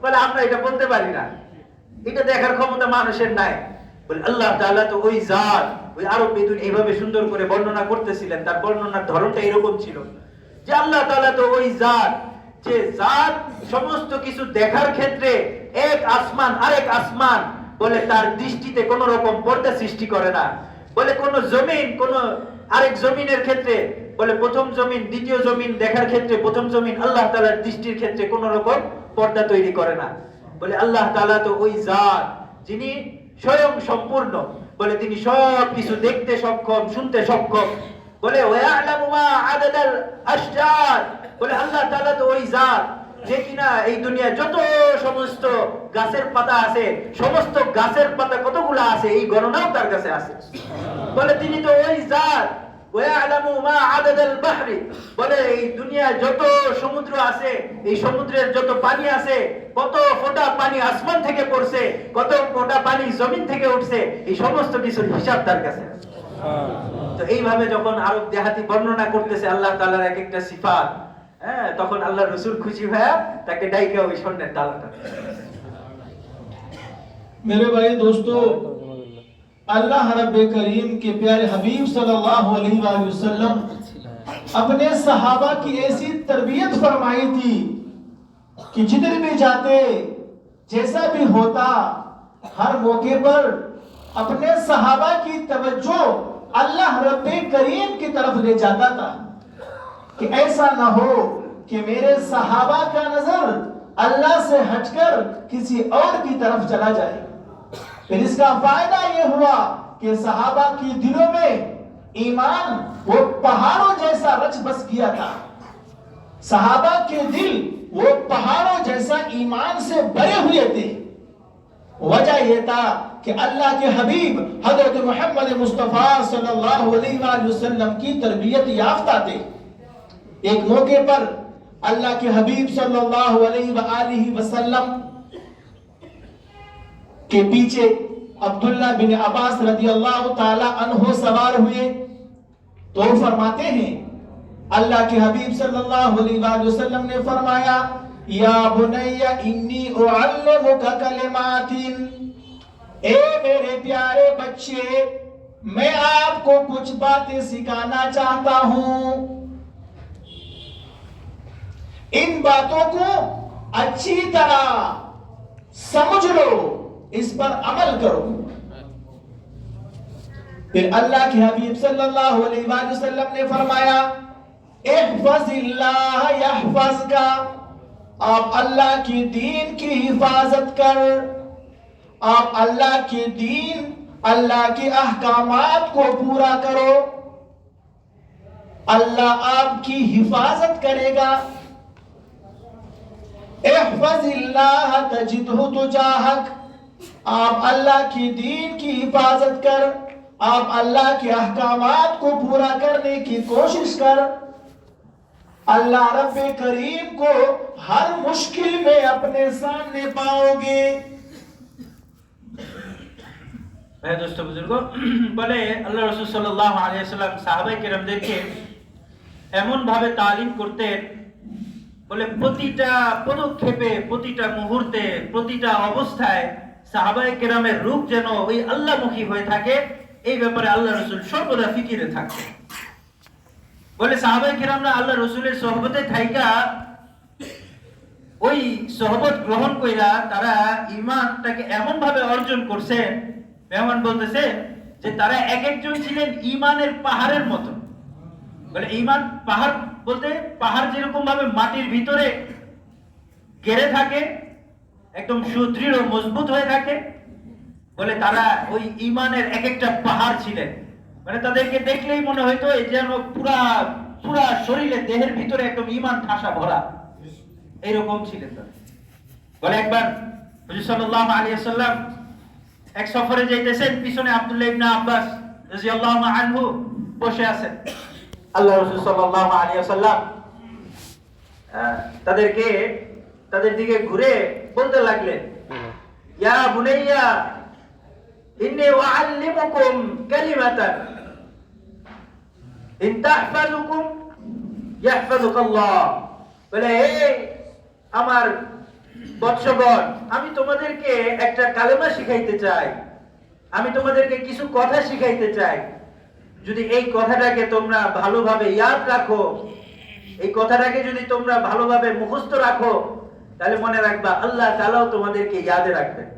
বলে আমরা এটা বলতে পারি না, এটা দেখার ক্ষমতা মানুষের নাই। বলে আল্লাহ তাআলা তো ওই জাত, ওই আরব বেদুইন এইভাবে সুন্দর করে বর্ণনা করতেছিলেন, তার বর্ণনার ধরনটা এরকম ছিল যে আল্লাহ তাআলা তো ওই জাত, যে জাত সমস্ত কিছু দেখার ক্ষেত্রে এক আসমান আরেক আসমান, বলে তার দৃষ্টিতে কোন রকম পর্দা সৃষ্টি করে না। বলে কোন জমিন কোন আরেক জমিনের ক্ষেত্রে, বলে প্রথম জমিন দ্বিতীয় জমিন দেখার ক্ষেত্রে প্রথম জমিন আল্লাহ তাআলার দৃষ্টির ক্ষেত্রে কোন রকম পর্দা তৈরি করে না। বলে আল্লাহ তাআলা তো ওই জাত যিনি স্বয়ং সম্পূর্ণ, বলে তিনি সব কিছু দেখতে সক্ষম, শুনতে সক্ষম। বলে ওয়া'লামু মা আদাদাল আশজার, বলে আল্লাহ তাআলা তো ওই জাত যে কিনা এই দুনিয়া যত সমস্ত গাছের পাতা আছে, সমস্ত গাছের পাতা কতগুলো আছে এই গণনাও তার কাছে আছে। বলে তিনি তো ওই জাত ওয়া'লামু মা আদাদাল বাহরি, বলে এই দুনিয়া যত সমুদ্র আছে, এই সমুদ্রের যত পানি আছে, কত ফোঁটা পানি আসমান থেকে পড়ছে, কত ফোঁটা পানি জমিন থেকে উঠছে, এই সমস্ত কিছুর হিসাব তার কাছে আছে। তো এইভাবে যখন আরব দেহাতি বর্ণনা করতেছে আল্লাহ তাআলার এক একটা সিফাত, হ্যাঁ, তখন আল্লাহ রাসূল খুশি হয়ে তাকে ডাইকা ওই স্বর্ণের ডালাটা। मेरे भाई दोस्तों, अल्लाह रब्बे करीम के प्यारे हबीब सल्लल्लाहु अलैहि वसल्लम अपने सहाबा की ऐसी तरबियत फरमाई थी कि जिधर भी जाते, जैसा भी होता, हर मौके पर अपने सहाबा की तवज्जो अल्लाह रब्बे करीम की तरफ ले जाता था कि ऐसा ना हो कि मेरे सहाबा का नजर अल्लाह से हटकर किसी और की तरफ चला जाए। फिर इसका फायदा यह हुआ कि सहाबा के दिलों में ईमान वो पहाड़ों जैसा रच बस गया था। सहाबा के दिल वो पहाड़ों जैसा ईमान से भरे हुए थे। वजह यह था कि अल्लाह के हबीब हजरत मोहम्मद मुस्तफा सल्लल्लाहु अलैहि वसल्लम की तरबियत याफ्ता थे। एक मौके पर अल्लाह के हबीब सल्लल्लाहु अलैहि वसल्लम के पीछे अब्दुल्ला बिन अब्बास रदियल्लाहु ताला अन्हु सवार हुए, तो फरमाते हैं अल्लाह के हबीब सल्लल्लाहु अलैहि वसल्लम ने फरमाया, या बुनैया इन्नी उअल्लिमुका कलिमातिन, ए मेरे प्यारे बच्चे, मैं आपको कुछ बातें सिखाना चाहता हूं। इन बातों को अच्छी तरह समझ लो, इस पर अमल करो। फिर अल्लाह के हबीब सल्लल्लाहु अलैहि वसल्लम ने फरमाया, इहफज़िल्लाह यहफज़का, आप अल्लाह के दीन की हिफाजत कर, आप अल्लाह के दीन, अल्लाह के अहकामात को पूरा करो, अल्लाह आपकी हिफाजत करेगा। इहफज़िल्लाह तजिदहु तुजाहक, आप अल्लाह के दीन की हिफाजत कर, आप अल्लाह के अहकामात को पूरा करने की कोशिश कर, अल्लाह रब्बे करीम को हर मुश्किल में अपने सामने पाओगे। ভাই দোস্ত বুজুর্গ, বলে আল্লাহ রাসূল সাল্লাল্লাহু আলাইহি ওয়াসাল্লাম সাহাবায়ে কেরামদেরকে এমন ভাবে তালিম করতেন, বলে প্রতিটা পদক্ষেপে, প্রতিটা মুহূর্তে, প্রতিটা অবস্থায় সাহাবায়ে কেরামের রূপ যেন ওই আল্লাহমুখী হয়ে থাকে, এই ব্যাপারে আল্লাহ রাসূল সর্বদা ফিকিরে থাকতেন। বলে সাহাবায়ে কেরামরা আল্লাহ রাসূলের সোহবতে থাইকা ওই সোহবত গ্রহণ কইরা তারা ঈমানটাকে এমন ভাবে অর্জন করছে, মেহমান বলতেছে যে তারা এক একজন ছিলেন ঈমানের পাহাড়ের মতো। বলে ঈমান পাহাড় বলতে পাহাড় যেরকম ভাবে মাটির ভিতরে গেড়ে থাকে, একদম সুদৃঢ় মজবুত হয়ে থাকে, বলে তারা ওই ঈমানের এক একটা পাহাড় ছিলেন। মানে তাদেরকে দেখলেই মনে হইতো এই যেন পুরা পুরা শরীরে দেহের ভিতরে একদম ঈমান ঠাসা ভরা, এইরকম ছিলেন তারা। বলে একবার হুজুর সাল্লাল্লাহু আলাইহি ওয়াসাল্লাম এক সফরে যাইতেছেন, পিছনে আব্দুল্লাহ ইবনে আব্বাস রাদিয়াল্লাহু আনহু বসে আছেন। আল্লাহ রাসূল সাল্লাল্লাহু আলাইহি ওয়াসাল্লাম তাদের দিকে ঘুরে বলতে লাগলেন, ইয়া বুনাইয়া ইন্নী উআল্লিমুকুম কালিমাতান ইন তাহফাযুকুম ইয়াহফাযুকাল্লাহ। বলে, হে আমার বৎসগণ, আমি তোমাদেরকে একটা কালেমা শিখাইতে চাই, আমি তোমাদেরকে কিছু কথা শিখাইতে চাই। যদি এই কথাটাকে তোমরা ভালোভাবে ইয়াদ রাখো, এই কথাটাকে যদি তোমরা ভালোভাবে মুখস্থ রাখো, তাহলে মনে রাখবা আল্লাহ তাআলাও তোমাদেরকে ইয়াদে রাখবেন,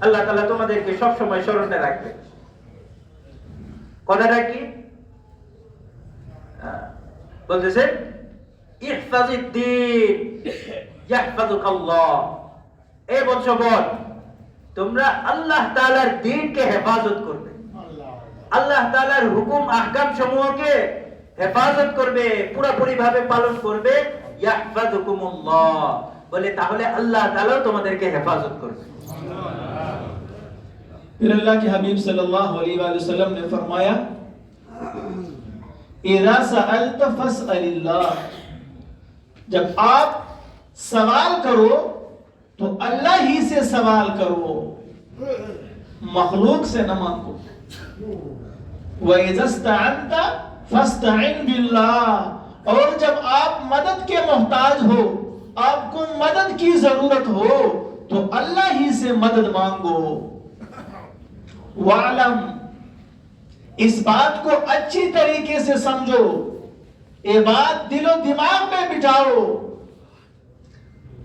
আল্লাহ তাআলা তোমাদেরকে সব সময় স্মরণে রাখবেন। কথাটা কি বলতেছে? ইহফাজিদ্দিন ইয়াহফাজুকাল্লাহ। এই বৎসগণ, তোমরা আল্লাহ তাআলার দ্বীনকে হেফাজত করবে, আল্লাহ তাআলার হুকুম আহকাম সমূহকে হেফাজত করবে, পুরোপুরি ভাবে পালন করবে। ইয়াহফাজুকুমুল্লাহ বলে, তাহলে আল্লাহ তাআলাও তোমাদেরকে হেফাজত করবে। फिर अल्लाह के हबीब सल्लल्लाहु अलैहि वसल्लम ने फरमाया, इज़ा सअल्त फस्अलिल्लाह, जब आप सवाल करो तो अल्लाह ही से सवाल करो, मखलूक से न मांगो। व इज़ा इस्तअनत फस्तइन बिल्लाह, और जब आप मदद के मोहताज हो, आपको मदद की जरूरत हो, तो अल्लाह ही से मदद मांगो। वालम, इस बात को अच्छी तरीके से समझो, ये बात दिलो दिमाग में बिठाओ,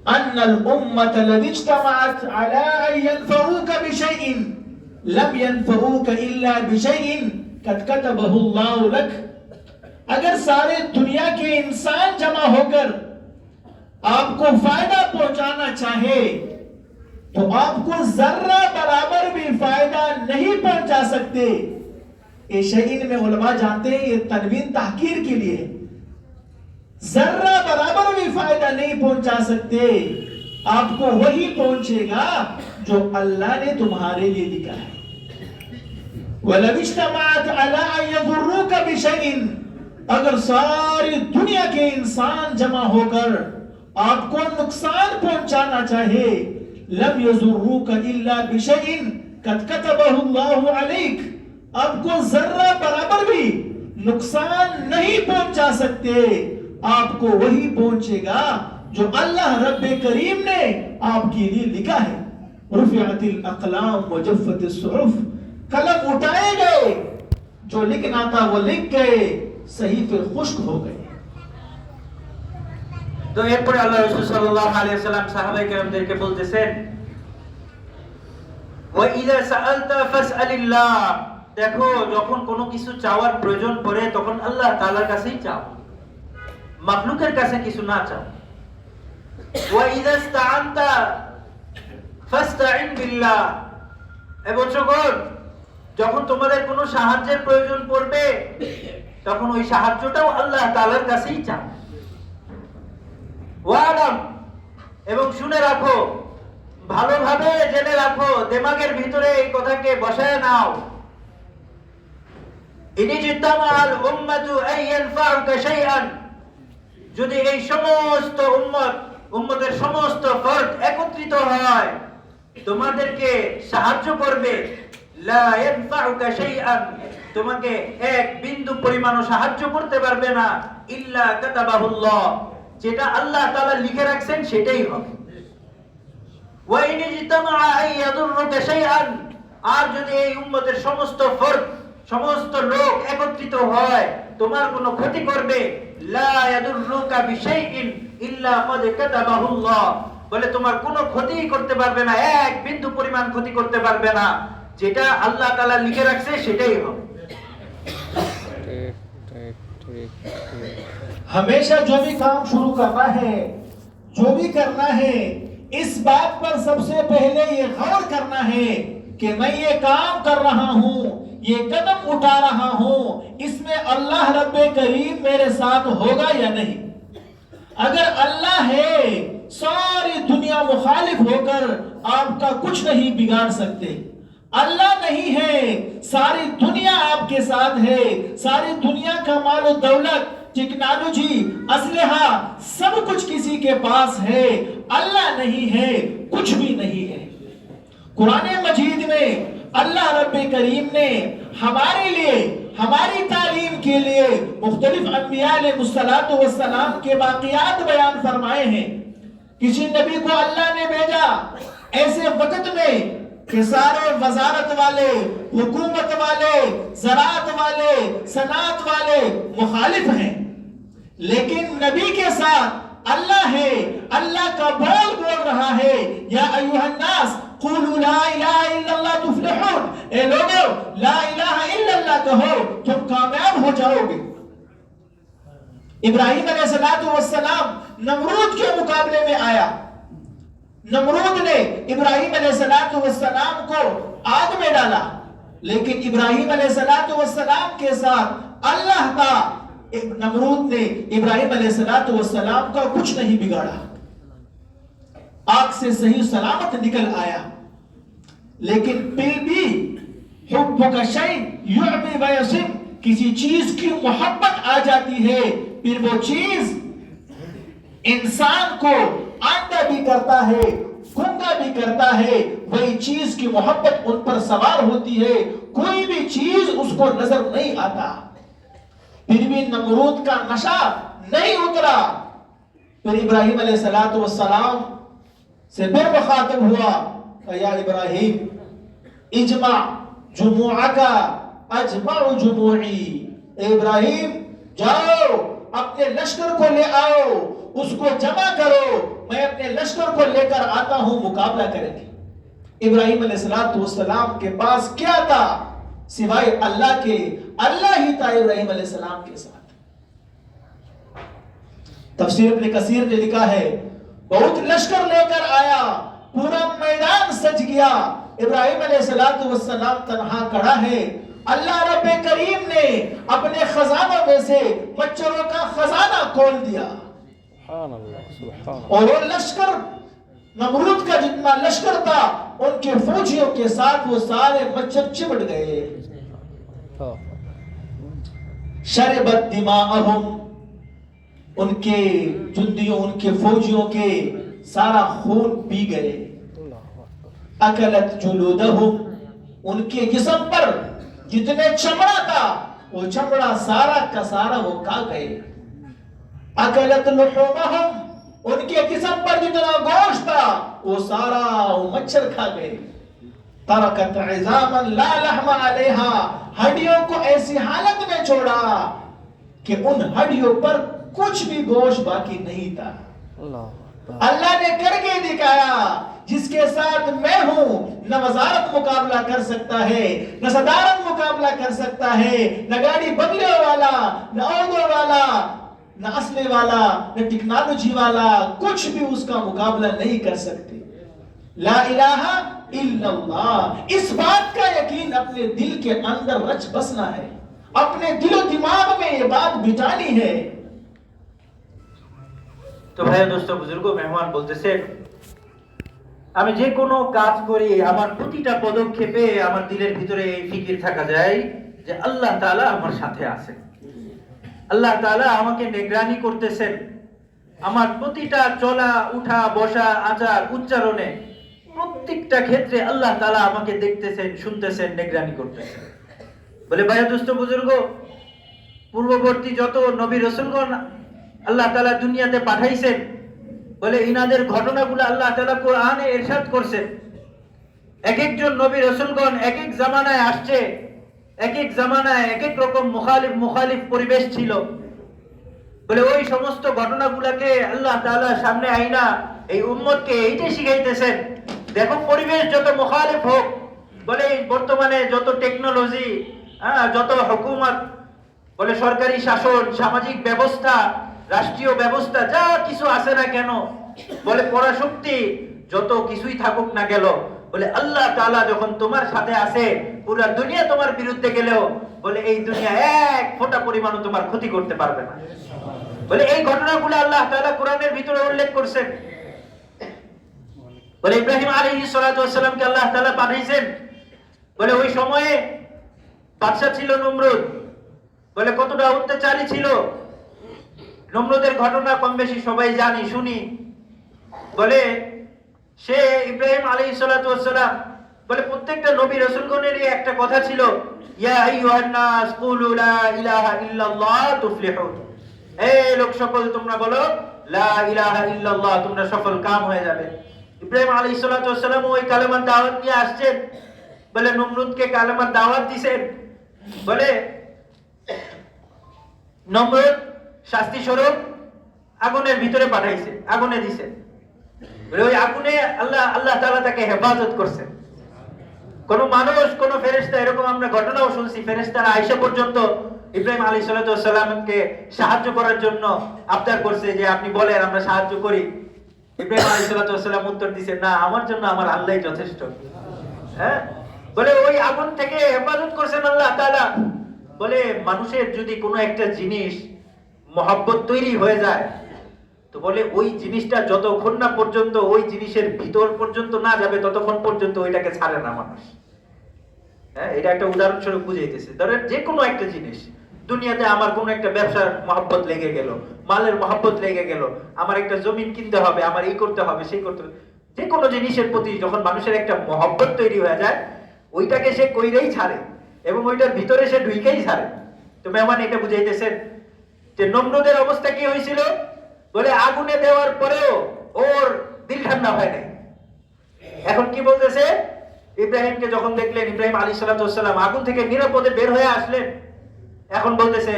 अन्नल उम्मत लव इज्तमअत अला अन यनफऊक बिशैइन लम यनफऊक इल्ला बिशैइन कद कतबहु अल्लाहु लक। अगर सारे दुनिया के इंसान जमा होकर आपको फायदा पहुंचाना चाहे तो आपको जर्रा बराबर भी फायदा नहीं पहुंचा सकते। ये शहीन में उलमा जानते हैं, ये तनवीन ताकीर के लिए, जर्रा बराबर भी फायदा नहीं पहुंचा सकते। आपको वही पहुंचेगा जो अल्लाह ने तुम्हारे लिए लिखा है। वलव इज्तमअत अला अन यज़ुर्रूक बिशैइन, अगर सारी दुनिया के इंसान जमा होकर आपको नुकसान पहुंचाना चाहे, लम यज़ुर्रूक इल्ला बिशैइन कद कतबहु अल्लाहु अलैक, आपको जर्रा बराबर भी नुकसान नहीं पहुंचा सकते। आपको वही पहुंचेगा जो अल्लाह रब्बे करीम ने आपके लिए लिखा है। रुफ़िअतिल अक़लाम व जफ़्फ़तिस सुहुफ़, कलम उठाए गए, जो लिखना था वो लिख गए, सहीफे खुश्क हो गए। তো এরপরে আল্লাহ রাসূল সাল্লাল্লাহু আলাইহি ওয়াসাল্লাম সাহাবায়ে কেরামদেরকে বলতেছেন, ওয়া ইযা সাআলতা ফাসআলিল্লাহ, দেখো যখন কোনো কিছু চাওয়ার প্রয়োজন পড়ে তখন আল্লাহ তাআলার কাছেই চাও, মাখলুকের কাছে কিছু না চাও। ওয়া ইযা ইসতাআনতা ফাসতাইন বিল্লাহ, এবং যখন তোমাদের কোনো সাহায্যের প্রয়োজন পড়বে তখন ওই সাহায্যটাও আল্লাহ তাআলার কাছেই চাও। ওয়ালাম, এবং শুনে রাখো, ভালোভাবে জেনে রাখো, দিমাগের ভিতরে এই কথাকে বসায় নাও। ইনিজতামাল উম্মাতু আন ইয়ানফাউকা শাইআন, যদি এই সমস্ত উম্মতের সমস্ত ফরদ একত্রিত হয় তোমাদেরকে সাহায্য করবে, লা ইয়ানফাউকা শাইআন, তোমাকে এক বিন্দু পরিমাণও সাহায্য করতে পারবে না, ইল্লা কাতাবাহুল্লাহ, যেটা আল্লাহ তাআলা লিখে রাখছেন সেটাই হবে। ওয়া ইন ইজতামা আন ইয়াদুররুকা শাইআন, আর যদি এই উম্মতের সমস্ত ফরদ সমস্ত লোক একত্রিত হয় তোমার কোনো ক্ষতি করবে, লা ইয়াদুররুকা বিশাইইন ইল্লা ক্বাদ কাতাবাহুল্লাহ, বলে তোমার কোনো ক্ষতি করতে পারবে না, এক বিন্দু পরিমাণ ক্ষতি করতে পারবে না, যেটা আল্লাহ তাআলা লিখে রাখছে সেটাই হবে। हमेशा जो भी काम शुरू करना है, जो भी करना है, इस बात पर सबसे पहले ये गौर करना है कि मैं ये काम कर रहा हूँ, ये कदम उठा रहा हूँ, इसमें अल्लाह रब्बे करीम मेरे साथ होगा या नहीं। अगर अल्लाह है, सारी दुनिया मुखालिफ होकर आपका कुछ नहीं बिगाड़ सकते। अल्लाह नहीं है, सारी दुनिया आपके साथ है, सारी दुनिया का माल और दौलत, टेक्नोलॉजी, असलहा सब कुछ किसी के पास है, अल्लाह नहीं है, कुछ भी नहीं है। कुरान मजीद में अल्लाह रब्बे करीम ने हमारे लिए, हमारी तालीम के लिए मुख्तलिफ अंबिया अलैहिस्सलातु वस्सलाम के वाक़ियात बयान फरमाए हैं। किसी नबी को अल्लाह ने भेजा ऐसे वक्त में कि सारे वजारत वाले, हुकूमत वाले, ज़राअत वाले, सनात वाले मुखालिफ हैं, लेकिन नबी के साथ अल्लाह है, अल्लाह का बोल बोल रहा है, या अय्युहन्नास क़ूलू ला इलाहा इल्लल्लाह तुफ्लिहून, ए लोगों ला इलाहा इल्लल्लाह कहो तुम कामयाब हो जाओगे। इब्राहिम अलैहिस्सलातु वस्सलाम नमरूद के मुकाबले में आया, नमरूद ने इब्राहिम अलैहिस्सलातु वस्सलाम को आग में डाला, लेकिन इब्राहिम अलैहिस्सलातु वस्सलाम के साथ अल्लाह था। नमरूद ने इब्राहिम अलैहिस्सलातु वस्सलाम का कुछ नहीं बिगाड़ा, आग से सही सलामत निकल आया। लेकिन फिर भी हुब्बुका शै'अन यु'मी व यसिम, किसी चीज की मोहब्बत आ जाती है, फिर वो चीज इंसान को अंधा भी करता है, गूंगा भी करता है, वही चीज की मोहब्बत उन पर सवार होती है, कोई भी चीज उसको नजर नहीं आता। फिर भी नमरूद का नशा नहीं उतरा। फिर इब्राहिम अलैहिस्सलातु वस्सलाम से फिर मुखातिब हुआ, या इब्राहिम इजमा जुमुअका अजमउ जुमुई, इब्राहिम जाओ अपने लश्कर को ले आओ, उसको जमा करो, मैं अपने लश्कर को लेकर आता हूं, मुकाबला करेंगे। इब्राहिम अलैहिस्सलातु वस्सलाम के पास क्या था सिवाय अल्लाह के? अल्लाह ही था इब्राहिम अलैहिस्सलाम के साथ। तफसीर इब्न कसीर ने लिखा है, बहुत लश्कर लेकर आया, पूरा मैदान सज गया, इब्राहिम अलैहिस्सलातु वस्सलाम तन्हा खड़ा है। अल्लाह रब्बे करीम ने अपने खजानों में से मच्छरों का खजाना खोल दिया, और वो लश्कर, नमरूद का जितना लश्कर था, उनके फौजियों के साथ वो सारे मच्छर चिमट गए। शरबत दिमाअहुम, उनके जुंदियों, उनके फौजियों के सारा खून पी गए। अकलत जुलूदहुम, उनके जिस्म पर जितने चमड़ा था वो चमड़ा सारा का सारा वो खा गए। अकलत लुहूमहुम, उनके जिस्म पर जितना गोश्त था वो सारा वो मच्छर खा गए। तरकत इज़ामन ला लहमा अलैहा, हड्डियों को ऐसी हालत में छोड़ा कि उन हड्डियों पर कुछ भी गोश्त बाकी नहीं था। अल्लाह ने करके दिखाया, जिसके साथ मैं हूं, न वजारत मुकाबला कर सकता है, न सदारत मुकाबला कर सकता है, न गाड़ी बंगले वाला, न औरतों वाला, न असले वाला, न टेक्नोलॉजी वाला, कुछ भी उसका मुकाबला नहीं कर सकते। ला इलाहा इल्लल्लाह, इस बात का यकीन अपने दिल के अंदर रच बसना है, अपने दिलो दिमाग में ये बात बिठानी है। তো ভাই দোস্ত বুজুর্গ মেহমান বলতেছেন, আমি যে কোনো কাজ করি আমার প্রতিটা পদক্ষেপে আমার দিলের ভিতরে এই ফিকির থাকা যায় যে আল্লাহ তাআলা আমার সাথে আছেন, আল্লাহ তাআলা আমাকে নিগরানি করতেছেন, আমার প্রতিটা চলা উঠা বসা আচার উচ্চারণে প্রত্যেকটা ক্ষেত্রে আল্লাহ তাআলা আমাকে দেখতেছেন, শুনতেছেন, নিগরানি করতেছেন। বলে ভাই দোস্ত বুজুর্গ, পূর্ববর্তী যত নবী রাসূলগণ আল্লাহ তাআলা দুনিয়াতে পাঠাইছেন, বলে ইনাদের ঘটনাগুলো আল্লাহ তাআলা কোরআনে ইরশাদ করছেন। এক একজন নবী রাসূলগণ এক এক জামানায় আসছে, এক এক জামানায় এক এক রকম মুখালিফ পরিবেশ ছিল। বলে ওই সমস্ত ঘটনাগুলোকে আল্লাহ তাআলা সামনে আইনা এই উম্মতকে এইটাই শিখাইতেছেন, দেখো পরিবেশ যত মুখালিফ হোক, বলে বর্তমানে যত টেকনোলজি, যত হুকুমত, বলে সরকারি শাসন, সামাজিক ব্যবস্থা, রাষ্ট্রীয় ব্যবস্থা যা কিছু আছে না কেন, বলে পরাশক্তি যত কিছুই থাকুক না গেল, বলে আল্লাহ তাআলা যখন তোমার সাথে আছে, পুরো দুনিয়া তোমার বিরুদ্ধে গেলেও বলে এই দুনিয়া এক ফোঁটা পরিমাণও তোমার ক্ষতি করতে পারবে না। বলে এই ঘটনাগুলো আল্লাহ তাআলা কোরআনের ভিতরে উল্লেখ করেছেন। বলে ইব্রাহিম আলাইহিস সালাতু ওয়াস সালামকে আল্লাহ তাআলা পাঠাইছেন, বলে ওই সময়ে বাদশা ছিল নমরুদ, বলে কতটা অত্যাচারী ছিল। নমরুদের ঘটনা কম বেশি সবাই জানি শুনি। বলে সে ইব্রাহিম আলাইহিস সালাতু ওয়াস সালাম, বলে প্রত্যেকটা নবী রাসূলগণেরই একটা কথা ছিল, ইয়া আইয়ুহান নাস কুলু লা ইলাহা ইল্লাল্লাহ তুফলিহুন। এই লোক সকল তোমরা বলো লা ইলাহা ইল্লাল্লাহ, তোমরা সফল কাম হয়ে যাবে। ইব্রাহিম আলাইহিস সালাতু ওয়াস সালাম ওই কালেমার দাওয়াত নিয়ে আসছেন। বলে নমরুদকে কালেমার দাওয়াত দিবেন। বলে নমরুদ শাস্তি স্বরূপ আগুনের ভিতরে পাঠাইছে, আগুনে দিছে। বলে ওই আগুনে আল্লাহ তাআলা তাকে হেফাজত করছেন। কোন মানুষ, কোন ফেরেশতা, এরকম আমরা ঘটনাও শুনছি, ফেরেশতারা আয়েশা পর্যন্ত ইব্রাহিম আলাইহিস সালাতু ওয়াস সালামকে সাহায্য করার জন্য আবদার করছে যে আপনি বলেন আমরা সাহায্য করি। ইব্রাহিম আলাইহিস সালাতু ওয়াস সালাম উত্তর দিয়েছে, না, আমার জন্য আমার আল্লাহই যথেষ্ট। হ্যাঁ, বলে ওই আগুন থেকে হেফাজত করছেন আল্লাহ তাআলা। বলে মানুষের যদি কোনো একটা জিনিস মহব্বত তৈরি হয়ে যায়, তো বলে ওই জিনিসটা যতক্ষণ না পর্যন্ত ওই জিনিসের ভিতর পর্যন্ত না যাবে ততক্ষণ পর্যন্ত ওইটাকে ছাড়ে না মানুষ। হ্যাঁ, এটা একটা উদাহরণস্বরূপ বুঝাইতেছে। ধরেন যে কোনো একটা জিনিস দুনিয়াতে, আমার কোনো একটা ব্যবসার মহব্বত লেগে গেল, মালের মহব্বত লেগে গেল, আমার একটা জমিন কিনতে হবে, আমার এই করতে হবে, সেই করতে হবে, যে কোনো জিনিসের প্রতি যখন মানুষের একটা মহব্বত তৈরি হয়ে যায়, ওইটাকে সে কইরেই ছাড়ে এবং ওইটার ভিতরে সে ঢুকেই ছাড়ে। তো মেহমান এটা বুঝাইতেছেন যে নমরুদের অবস্থা কি হয়েছিল। বলে আগুনে দেওয়ার পরেও ওর দিল ঠান্ডা হয় নাই। এখন কি বলতেছে, ইব্রাহিমকে যখন দেখলেন, ইব্রাহিম আলাইহিস সালাতু ওয়াস সালাম আগুন থেকে নিরাপদে বের হয়ে আসলেন, এখন বলতেছে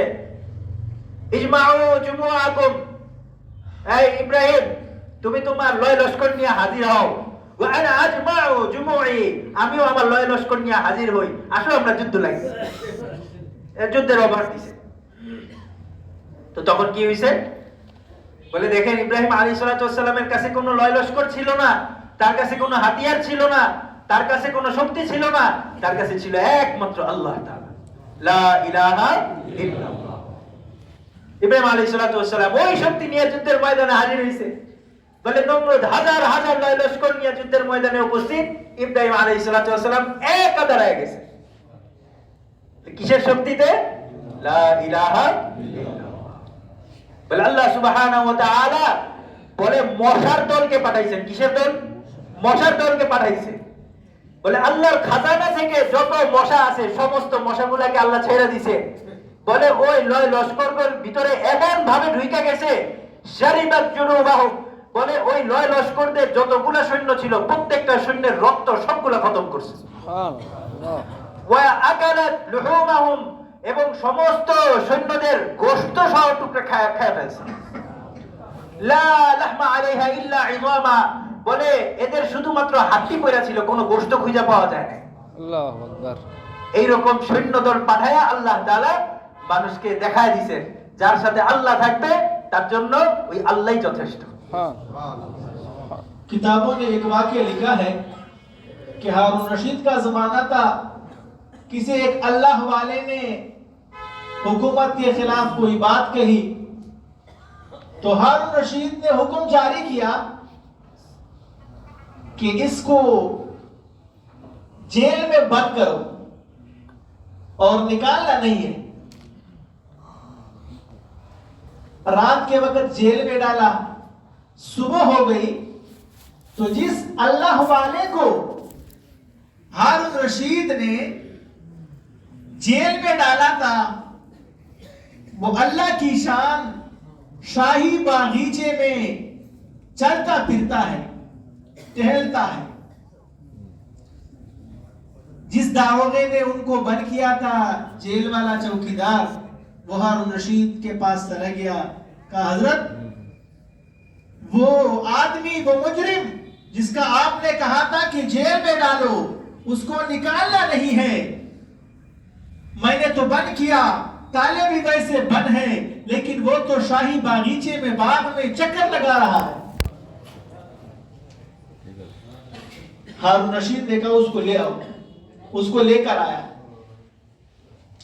ইজমাউ জুমুআকুম, এই ইব্রাহিম তুমি তোমার লয় লস্কর নিয়ে হাজির হও। ওয়া আনা আজমাউ জুমুই, আমিও আমার লয় লস্কর নিয়ে হাজির হই, আসো আমরা যুদ্ধ লাগি। যুদ্ধের অফার দিছে। তো তখন কি হইছে, বলে দেখেন ইব্রাহিম আলাইহিস সালাতু ওয়াস সালামের কাছে কোনো লয় লস্কর ছিল না, তার কাছে কোনো হাতিয়ার ছিল না, তার কাছে কোনো শক্তি ছিল না, তার কাছে ছিল একমাত্র আল্লাহ তাআলা, লা ইলাহা ইল্লাল্লাহ। ইব্রাহিম আলাইহিস সালাতু ওয়াস সালাম ওই শক্তি নিয়ে যুদ্ধের ময়দানে হাজির হইছে। বলে নমরুদ হাজার হাজার লয় লস্কর নিয়ে যুদ্ধের ময়দানে উপস্থিত, ইব্রাহিম আলাইহিস সালাতু ওয়াস সালাম একা দাঁড়ায় গেছে। কিসের শক্তিতে? লা ইলাহা ইল্লাল্লাহ। বলে আল্লাহ সুবহানাহু ওয়া তাআলা বলে মশার দলকে পাঠাইছেন। কিসের দল? মশার দলকে পাঠাইছে। বলে আল্লাহর খাজানা থেকে যত মশা আছে সমস্ত মশাগুলাকে আল্লাহ ছেড়ে দিছে। বলে ওই লয় লস্করগুলোর ভিতরে এমন ভাবে ঢুইকা গেছে, শারিবাত জুনুবাহুম, বলে ওই লয় লস্করদের যতগুলা সৈন্য ছিল প্রত্যেকটা সৈন্যের রক্ত সবগুলা খতম করছে। সুবহানাল্লাহ। ওয়া আকালাত লুহুমাহুম, এবং সমস্ত সৈন্যদের গোশত সহ টুকরা খায় ফেলছে। লা লাহমা আলাইহা ইল্লা ইযামা, বলে এদের শুধুমাত্র হাড্ডি পড়া ছিল, কোনো গোশত খুঁজে পাওয়া যায় না। আল্লাহু আকবার। এই রকম সৈন্যদল পাঠায়া আল্লাহ তাআলা মানুষকে দেখায় দিবেন, যার সাথে আল্লাহ থাকবে তার জন্য ওই আল্লাহই যথেষ্ট। किताबों ने एक वाक्य लिखा है कि हारून रशीद का जमाना था, किसी एक अल्लाह वाले ने हुकूमत के खिलाफ कोई बात कही तो हारून रशीद ने हुक्म जारी किया कि इसको जेल में बंद करो और निकालना नहीं है। रात के वक्त जेल में डाला, सुबह हो गई तो जिस अल्लाह वाले को हारून रशीद ने जेल में डाला था वो अल्लाह की शान शाही बागीचे में चलता फिरता है, टहलता है। जिस दारोगे ने उनको बंद किया था, जेल वाला चौकीदार, वो हारून रशीद के पास चला गया, कहा हजरत वो आदमी, वो मुजरिम जिसका आपने कहा था कि जेल में डालो, उसको निकालना नहीं है, मैंने तो बंद किया, ताले भी वैसे बंद है, लेकिन वो तो शाही बागीचे में बाग में चक्कर लगा रहा है। हारून रशीद ने कहा उसको ले आओ। उसको लेकर आया,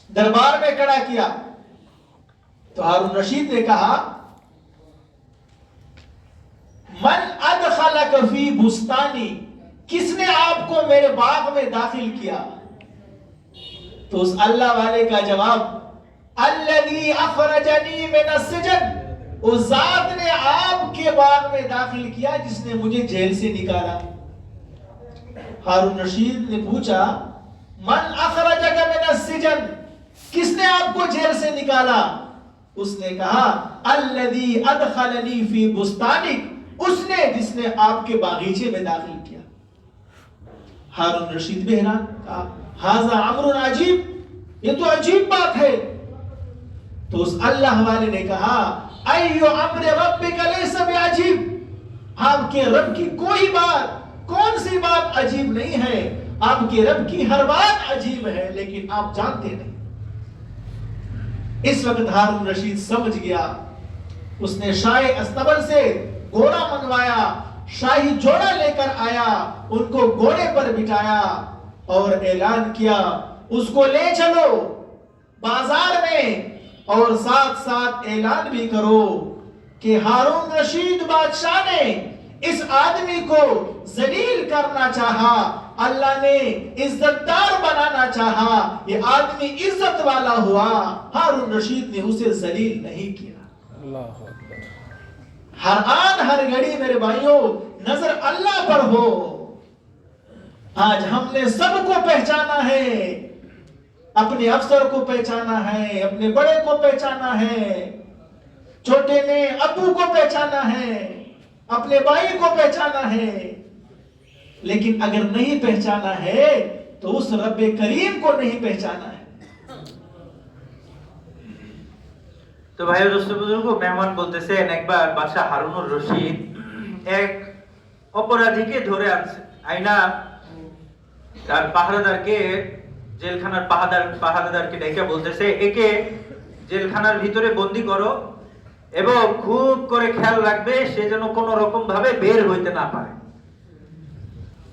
दरबार में खड़ा किया तो हारून रशीद ने कहा मन अदखलक फी बुस्तानी, किसने आपको मेरे बाग में दाखिल किया? तो उस अल्लाह वाले का जवाब, अल्लज़ी अखरजनी मिनस सिजन, उस जात ने आपके बाग में दाखिल किया जिसने मुझे जेल से निकाला। हारून रशीद ने पूछा, मन अखरजका मिनस सिजन, किसने आपको जेल से निकाला? उसने कहा, अल्लज़ी अदखलनी फी बुस्तानिक, उसने जिसने आपके बागीचे में दाखिल किया। हारून रशीद भी हैरान, कहा, हाज़ा अम्रुन अजीब, ये तो अजीब बात है। तो उस अल्लाह वाले ने कहा, अय्यु अम्र रब्बिका लैसा बिअजीब, आपके रब की कोई बात, कौन सी बात अजीब नहीं है? आपके रब की हर बात अजीब है, लेकिन आप जानते नहीं। इस वक्त हारून रशीद समझ गया। उसने शाही अस्तबल से घोड़ा मनवाया, शाही जोड़ा लेकर आया, उनको घोड़े पर बिठाया और ऐलान किया, उसको ले चलो बाजार में, और साथ साथ ऐलान भी करो कि हारून रशीद बादशाह ने इस आदमी को जलील करना चाहा, अल्लाह ने इज्जतदार बनाना चाहा, ये आदमी इज्जत वाला हुआ, हारून रशीद ने उसे जलील नहीं किया। अल्लाह अकबर। हर आन हर घड़ी मेरे भाइयों नजर अल्लाह पर हो। आज हमने सबको पहचाना है, अपने अफसर को पहचाना है, अपने बड़े को पहचाना है, छोटे ने अबू को पहचाना है, अपने भाई को पहचाना है, लेकिन अगर नहीं पहचाना है तो उस रब्बे करीम को नहीं पहचाना है। तो भाई दोस्तों बुजुर्गों, मेहमान बोलतेছেন একবার বাদশা হারুনুর রশিদ এক অপরাধীকে ধরে আনছে, আইনা তার পাহারাদারকে, জেলখানার পাহারাদারকে ডেকে বলতেছে, একে জেলখানার ভিতরে বন্দি করো এবং খুব করে খেয়াল রাখবে সে যেন কোনো রকম ভাবে বের হইতে না পারে।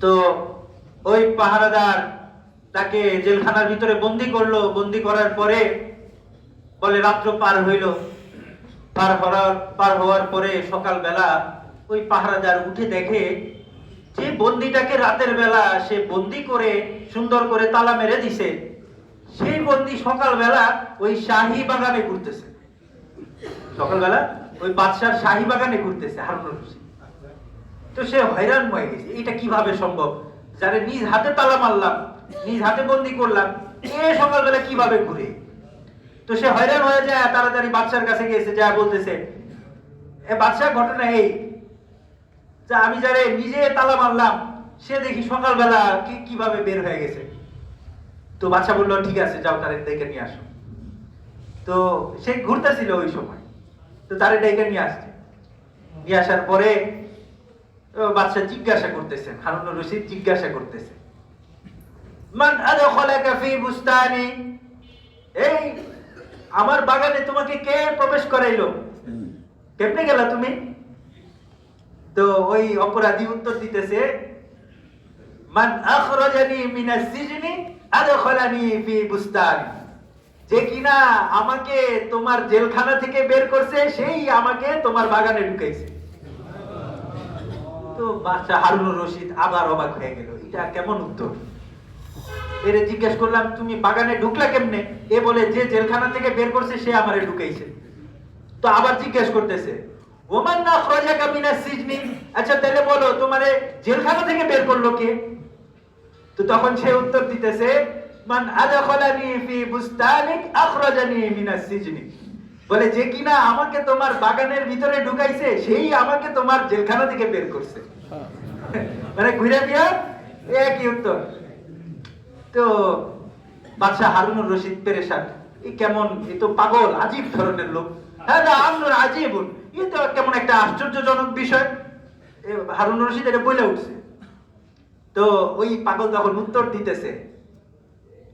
তো ওই পাহারাদার তাকে জেলখানার ভিতরে বন্দি করলো। বন্দি করার পরে বলে রাত্র পার হইল, পার হওয়ার পরে সকালবেলা ওই পাহারাদার উঠে দেখে যে বন্দিটাকে রাতের বেলা সে বন্দি করে সুন্দর করে তালা মেরে দিছে, সেই বন্দি সকালবেলা ওই শাহী বাগানে ঘুরতেছে। সকালবেলা ওই বাদশার শাহী বাগানে ঘুরতেছে হারুনুর রশিদ। তো সে হয়রান হয়ে গেছে, এটা কিভাবে সম্ভব? যারে নিজ হাতে তালা মারলাম, নিজ হাতে বন্দি করলাম, এ সকালবেলা কিভাবে ঘুরে? তো সে হয়রান হয়ে যায়, তাড়াতাড়ি বাদশার কাছে গেছে, যা বলতেছে, এ বাদশা, ঘটনা এই যে আমি যারে নিজে তালা মারলাম সে দেখি সকালবেলা কিভাবে বের হয়ে গেছে। তো বাদশা বললো, ঠিক আছে, যাও তারে ডেকে নিয়ে আসো। তো সে ঘুরতেছিল ওই সময়, তো তারে ডেকে নিয়ে আসছে। নিয়ে আসার পরে বাদশা জিজ্ঞাসা করতেছেন, হারুনুর রশিদ জিজ্ঞাসা করতেছে, মান আদখালাকা ফি বুস্তানি, এই আমার বাগানে তোমাকে কে প্রবেশ করাইলো? কেমনে গেলা তুমি? তো ওই অপরাধী উত্তর দিতেছে, মান আখরাজানি মিনাস সিজনি আদখালানি ফি বুস্তানি, যে কিনা আমাকে তোমার জেলখানা থেকে বের করছে সেই আমাকে তোমার বাগানে ঢুকাইছে। তো বাদশা হারুনুর রশিদ আবার অবাক হয়ে গেল, এটা কেমন উত্তর? এরে জিজ্ঞেস করলাম, তুমি বাগানে ঢুকলা কেমনে? এ বলে, যে জেলখানা থেকে বের করছে সে আমারে ঢুকাইছে। তো আবার জিজ্ঞেস করতেছে, ওমান আখরাজাকা মিনাস সিজনি, আচ্ছা তাহলে বলো তোমারে জেলখানা থেকে বের করলো কে? তো তখন সে উত্তর দিতেছে, মান আদখালানি ফি বুস্তানিক আখরাজানি মিনাস সিজনি, বলে যে কিনা আমাকে তোমার বাগানের ভিতরে ঢুকাইছে সেই আমাকে তোমার জেলখানা থেকে বের করছে। মানে ঘুরে ফিরে একই উত্তর। তো বাদশা হারুনুর রশিদ পেরেশান, এই কেমন, এ তো পাগল, আজীব ধরনের লোক। হ্যাঁ, আমরুন আজীবুন, এই তো কেমন একটা আশ্চর্যজনক বিষয়। হারুনুর রশিদ এটা বলে উঠছে। তো ওই পাগল তখন উত্তর দিতেছে,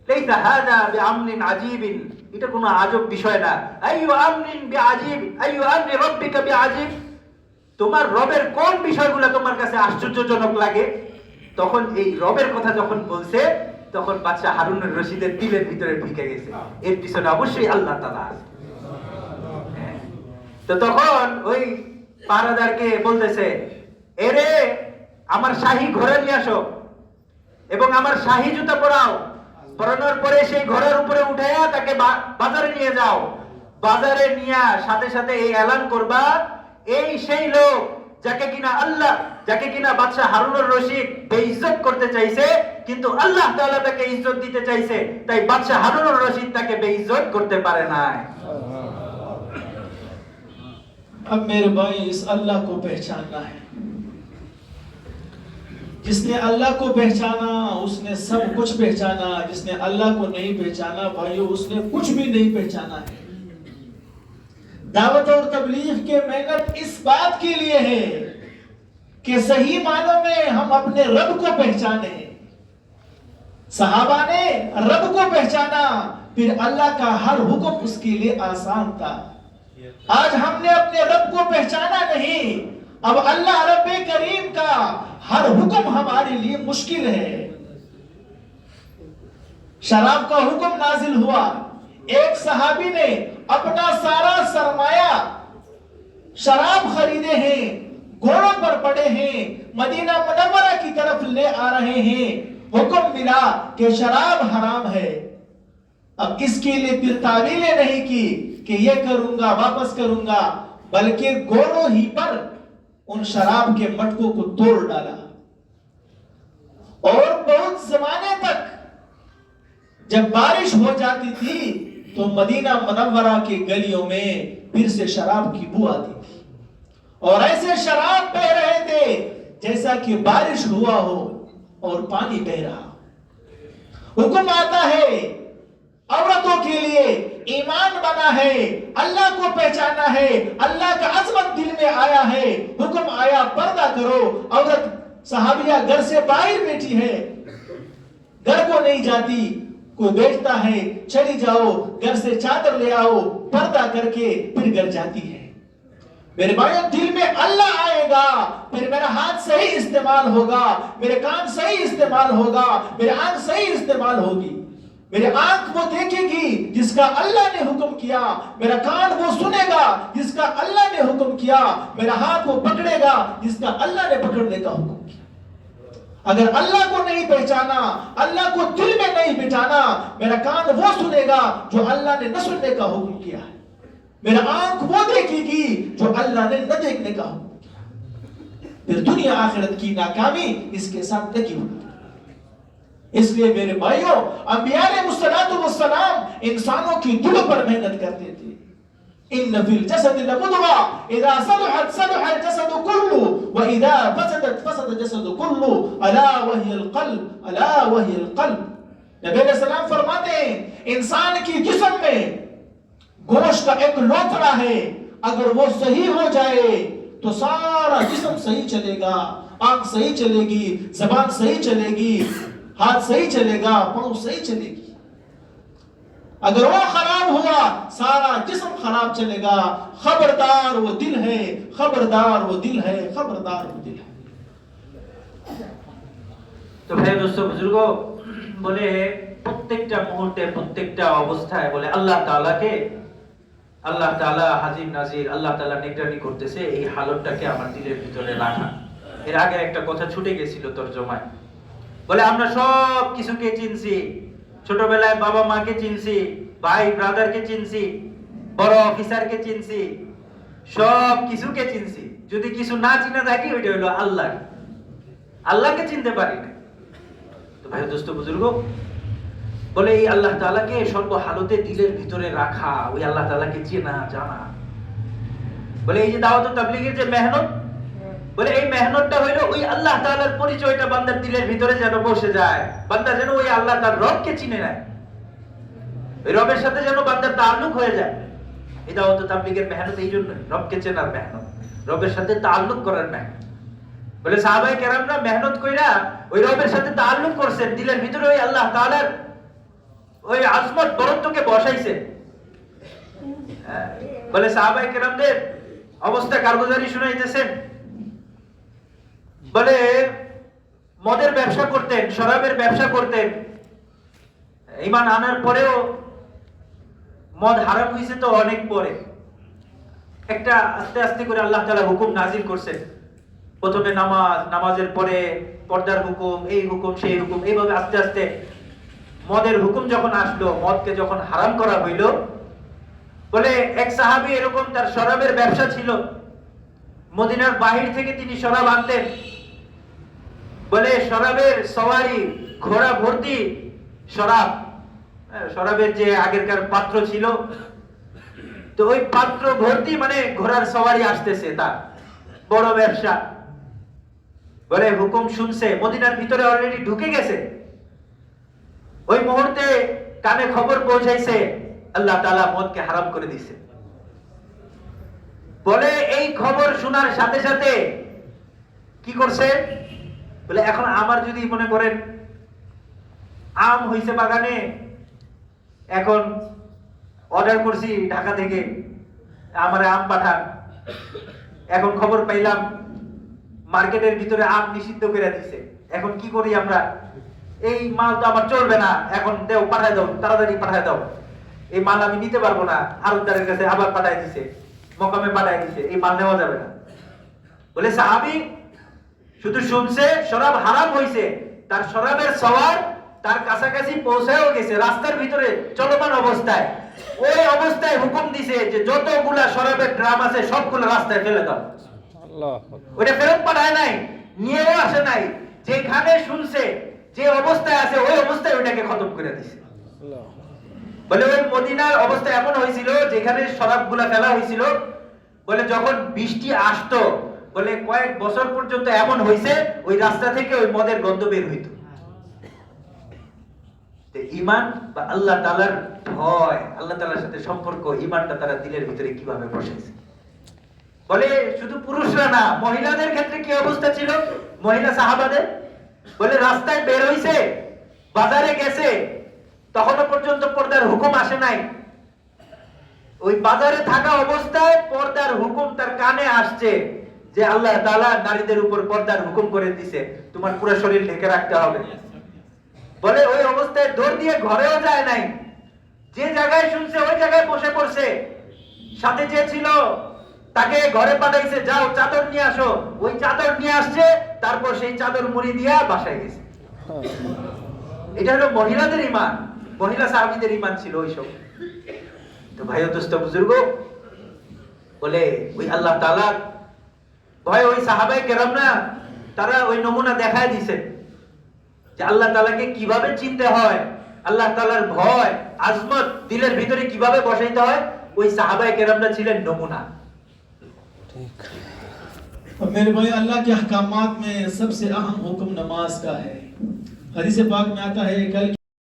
লাইসা হাযা বিআমরিন আজীবিন, এটা কোনো আজব বিষয় না। আইয়ু আমরিন বিআজীব, আইয়ু আমরি রাব্বিকা বিআজীব, তোমার রবের কোন বিষয়গুলো তোমার কাছে আশ্চর্যজনক লাগে? তখন এই রবের কথা যখন বলছে তখন বাদশা হারুনুর রশিদের দিলের ভিতরে ঢুকে গেছে, এর পিছনে অবশ্যই আল্লাহ তাআলা আছে। তো তখন ওই পাহারাদারকে বলতেছে, এরে আমার শাহী ঘোড়া নিয়ে আসো এবং আমার শাহী জুতা পরাও, পরানোর পরে সেই ঘোড়ার উপরে উঠাইয়া তাকে বাজারে নিয়ে যাও, বাজারে নিয়ে সাথে সাথে এই এলান করবা, এই সেই লোক যাকে কিনা বাদশা হারুনুর রশিদ বেইজ্জত করতে চাইছে, কিন্তু আল্লাহ তাআলা তাকে ইজ্জত দিতে চাইছে, তাই বাদশা হারুনুর রশিদ তাকে বেইজ্জত করতে পারে নাই। अब मेरे भाई इस अल्लाह को पहचानना है। जिसने अल्लाह को पहचाना उसने सब कुछ पहचाना, जिसने अल्लाह को नहीं पहचाना भाइयों उसने कुछ भी नहीं पहचाना है। दावत और तबलीग के मेहनत इस बात के लिए है कि सही मानों में हम अपने रब को पहचाने। सहाबा ने रब को पहचाना, फिर अल्लाह का हर हुक्म उसके लिए आसान था। आज हमने अपने रब को पहचाना नहीं, अब अल्लाह रब करीम का हर हुक्म हमारे लिए मुश्किल है। शराब का हुक्म नाजिल हुआ, एक सहाबी ने अपना सारा सरमाया शराब खरीदे हैं, घोड़ों पर पड़े हैं, मदीना मुनव्वरा की तरफ ले आ रहे हैं, हुक्म मिला कि शराब हराम है। अब इसके लिए फिर तावीलें नहीं की कि ये करूंगा वापस करूंगा, बल्कि घोड़ों ही पर उन शराब के मटकों को तोड़ डाला। और बहुत जमाने तक जब बारिश हो जाती थी तो मदीना मुनव्वरा के गलियों में फिर से शराब की बू आती थी, और ऐसे शराब बह रहे थे जैसा कि बारिश हुआ हो और पानी बह रहा। हुक्म आता है औरतों के लिए, ईमान बना है, अल्लाह को पहचाना है, अल्लाह का अजमत दिल में आया है, हुक्म आया पर्दा करो। औरत सहाबिया घर से बाहर बैठी है, घर को नहीं जाती, कोई बैठता है चली जाओ घर से चादर ले आओ, पर्दा करके फिर घर जाती है। मेरे भाइयों दिल में अल्लाह आएगा, फिर मेरा हाथ सही इस्तेमाल होगा, मेरे कान सही इस्तेमाल होगा, मेरे आंख सही इस्तेमाल होगी। मेरे आंख वो देखेगी जिसका अल्लाह ने हुक्म किया, मेरा कान वो सुनेगा जिसका अल्लाह ने हुक्म किया, मेरा हाथ वो पकड़ेगा जिसका अल्लाह ने पकड़ने का हुक्म किया। अगर अल्लाह को नहीं पहचाना, अल्लाह को दिल में नहीं बिठाना, मेरा कान वो सुनेगा जो अल्लाह ने न सुनने का हुक्म किया है, मेरा आंख वो देखेगी जो अल्लाह ने न देखने का हुक्म किया। फिर दुनिया आखिरत की नाकामी इसके साथ लगी होती। इसलिए मेरे भाइयों अंबिया अलैहिस्सलाम इंसानों की दिलों पर मेहनत करते थे। इन्न फिल जसद लमुदगा इदा सलहत सलहल जसद कुल्लु व इदा फसदत फसद जसद कुल्लु अला वहियल क़ल्ब अला वहियल क़ल्ब। नबी अलैहि सलाम फरमाते हैं इंसान की जिस्म में गोश्त का एक लोथड़ा है, अगर वो सही हो जाए तो सारा जिस्म सही चलेगा, आंख सही चलेगी, जबान सही चलेगी, हाथ सही चलेगा, पांव सही चलेगी। अगर वो खराब हुआ सारा जिस्म खराब चलेगा। खबरदार वो दिल है, खबरदार वो दिल है, खबरदार वो दिल है। तो भाई दोस्तों बुजुर्गों बोले প্রত্যেকটা মুহূর্তে প্রত্যেকটা অবস্থায় বলে আল্লাহ তাআলা হাজির নাজির, আল্লাহ তাআলা নিগরানি করতেছে, এই হালতটাকে আমার দিলের ভিতরে রাখা। এর আগে একটা কথা ছুটে গেছিল তরজমায়, বলে আমরা সব কিছুকে চিনছি, ছোটবেলায় বাবা মাকে চিনছি, ভাই ব্রাদারকে চিনছি, বড় অফিসারকে চিনছি, সব কিছুকে চিনছি, যদি কিছু না চিনা থাকি ওইটা হলো আল্লাহকে চিনতে পারি না। তো ভাই দোস্ত বুজুর্গ বলে এই আল্লাহ তাআলাকে সর্ব হালতে দিলের ভিতরে রাখা, ওই আল্লাহ তাআলাকে চেনা জানা। বলে এই যে দাওয়াত ও তাবলীগের যে মেহনত, বলে এই মেহনতটা হইলো ওই আল্লাহ তাআলার পরিচয়টা বান্দার দিলের ভিতরে যেন বসে যায়, বান্দা যেন ওই আল্লাহ তার রবকে চিনে নেয়, ওই রবের সাথে যেন বান্দার তাআল্লুক হয়ে যায়। এই দাওয়াত ও তাবলীগের মেহনত এই জন্য, রবকে চেনার মেহনত, রবের সাথে তাআল্লুক করার মেহনত। বলে সাহাবায়ে কেরামরা মেহনত কইরা ওই রবের সাথে তাআল্লুক করছেন, দিলের ভিতরে ওই আল্লাহ তাআলার ওই আজমত বরত্বকে বসাইছেন। বলে সাহাবায়ে কেরামদের অবস্থা কারগুজারি শুনাইতেছেন। বলে মদের ব্যবসা করতেন, শরাবের ব্যবসা করতেন, ঈমান আনার পরেও মদ হারাম হইছে তো অনেক পরে। একটা আস্তে আস্তে করে আল্লাহ তাআলা হুকুম নাজিল করছেন, প্রথমে নামাজ, নামাজের পরে পর্দার হুকুম, এই হুকুম সেই হুকুম, এইভাবে আস্তে আস্তে মদের হুকুম যখন আসলো, মদকে যখন হারাম করা হইল, বলে এক সাহাবী এরকম তার শরাবের ব্যবসা ছিল, মদিনার বাহির থেকে তিনি শরাব আনতেন, বলে শরাবের সওয়ারি, ঘোড়া ভর্তি শরাব, শরাবের যে আগেরকার পাত্র ছিল, তো ওই পাত্র ভর্তি মানে ঘোড়ার সওয়ারি আসতেছে, তার বড় ব্যবসা। বলে হুকুম শুনছে, মদিনার ভিতরে অলরেডি ঢুকে গেছে, ওই মুহূর্তে কানে খবর পৌঁছাইছে আল্লাহ তাআলা মদকে হারাম করে দিয়েছে। বলে এই খবর শোনার সাথে সাথে কি করছে, বলে এখন আমার যদি মনে করেন আম হইছে বাগানে, এখন অর্ডার করছি ঢাকা থেকে আমারে আম পাঠান, এখন খবর পাইলাম মার্কেটের ভিতরে আম নিষিদ্ধ করে দিছে, এখন কি করি আমরা, এই মাল তো আমার চলবে না, এখন দেও পাঠায় দাও, তাড়াতাড়ি পাঠায় দাও, এই মাল আমি নিতে পারবো না, আরবদারের কাছে আবার পাঠায় দিছে, মকামে পাঠায় দিছে, এই মাল নেওয়া যাবে না। বলে সাহাবী শুধু শুনছে শরাব হারাম হইছে, তার শরাবের সওয়ার তার কাছাকাছি পৌঁছায়ও গেছে, রাস্তার ভিতরে চলমান অবস্থায়, ওই অবস্থায় হুকুম দিছে যে যতগুলা শরাবের ড্রাম আছে সবগুলো রাস্তায় ফেলে দাও। ওইটা ফেরত পাঠায় নাই, নিয়েও আসে নাই, যেখানে শুনছে যে অবস্থায় আছে ওই অবস্থায় ওইটাকে খতম করে দিছে। বলে ওই মদিনার অবস্থা এমন হয়েছিল, যেখানে শরাবগুলা ফেলা হয়েছিল, বলে যখন বৃষ্টি আসতো, বলে কয়েক বছর পর্যন্ত এমন হয়েছে ওই রাস্তা থেকে ওই মদের গন্ধ বের হইতো। ঈমান বা আল্লাহ তাআলার ভয়, আল্লাহ তাআলার সাথে সম্পর্ক, ঈমানটা তারা দিলের ভিতরে কিভাবে বসাইছে। বলে শুধু পুরুষরা না, মহিলাদের ক্ষেত্রে কি অবস্থা ছিল, মহিলা সাহাবাদের, বলে রাস্তায় বের হইছে, বাজারে গেছে, তখনও পর্যন্ত পর্দার হুকুম আসে নাই, ওই বাজারে থাকা অবস্থায় পর্দার হুকুম তার কানে আসছে যে আল্লাহ তাআলা নারীদের উপর পর্দার হুকুম করে দিয়েছে, তোমার পুরো শরীর ঢেকে রাখতে হবে। বলে ওই অবস্থায় দৌড় দিয়ে ঘরেও যায় নাই, যে জায়গায় শুনছে ওই জায়গায় বসে পড়ছে, সাথে যে ছিল তাকে ঘরে পাঠাইছে, যাও চাদর নিয়ে আসো, ওই চাদর নিয়ে আসছে, তারপর সেই চাদর মুড়ি দিয়া বাসায় গেছে। এটা হলো মহিলাদের ঈমান, মহিলা সাহাবীদের ঈমান ছিল ওইসব। তো ভাই ও দোস্ত বুজুর্গ, বলে ওই আল্লাহ তাআলা ভয় ওই সাহাবায়ে কেরাম না, তারা ওই নমুনা দেখায় দিয়েছে যে আল্লাহ তাআলাকে কিভাবে চিনতে হয়, আল্লাহ তাআলার ভয়, আজমত দিলের ভিতরে কিভাবে বসাইতে হয়, ওই সাহাবায়ে কেরামরা ছিলেন নমুনা। और मेरे भाई, अल्लाह के अहकामात में सबसे अहम हुक्म नमाज का है। हदीस पाक में आता है, कल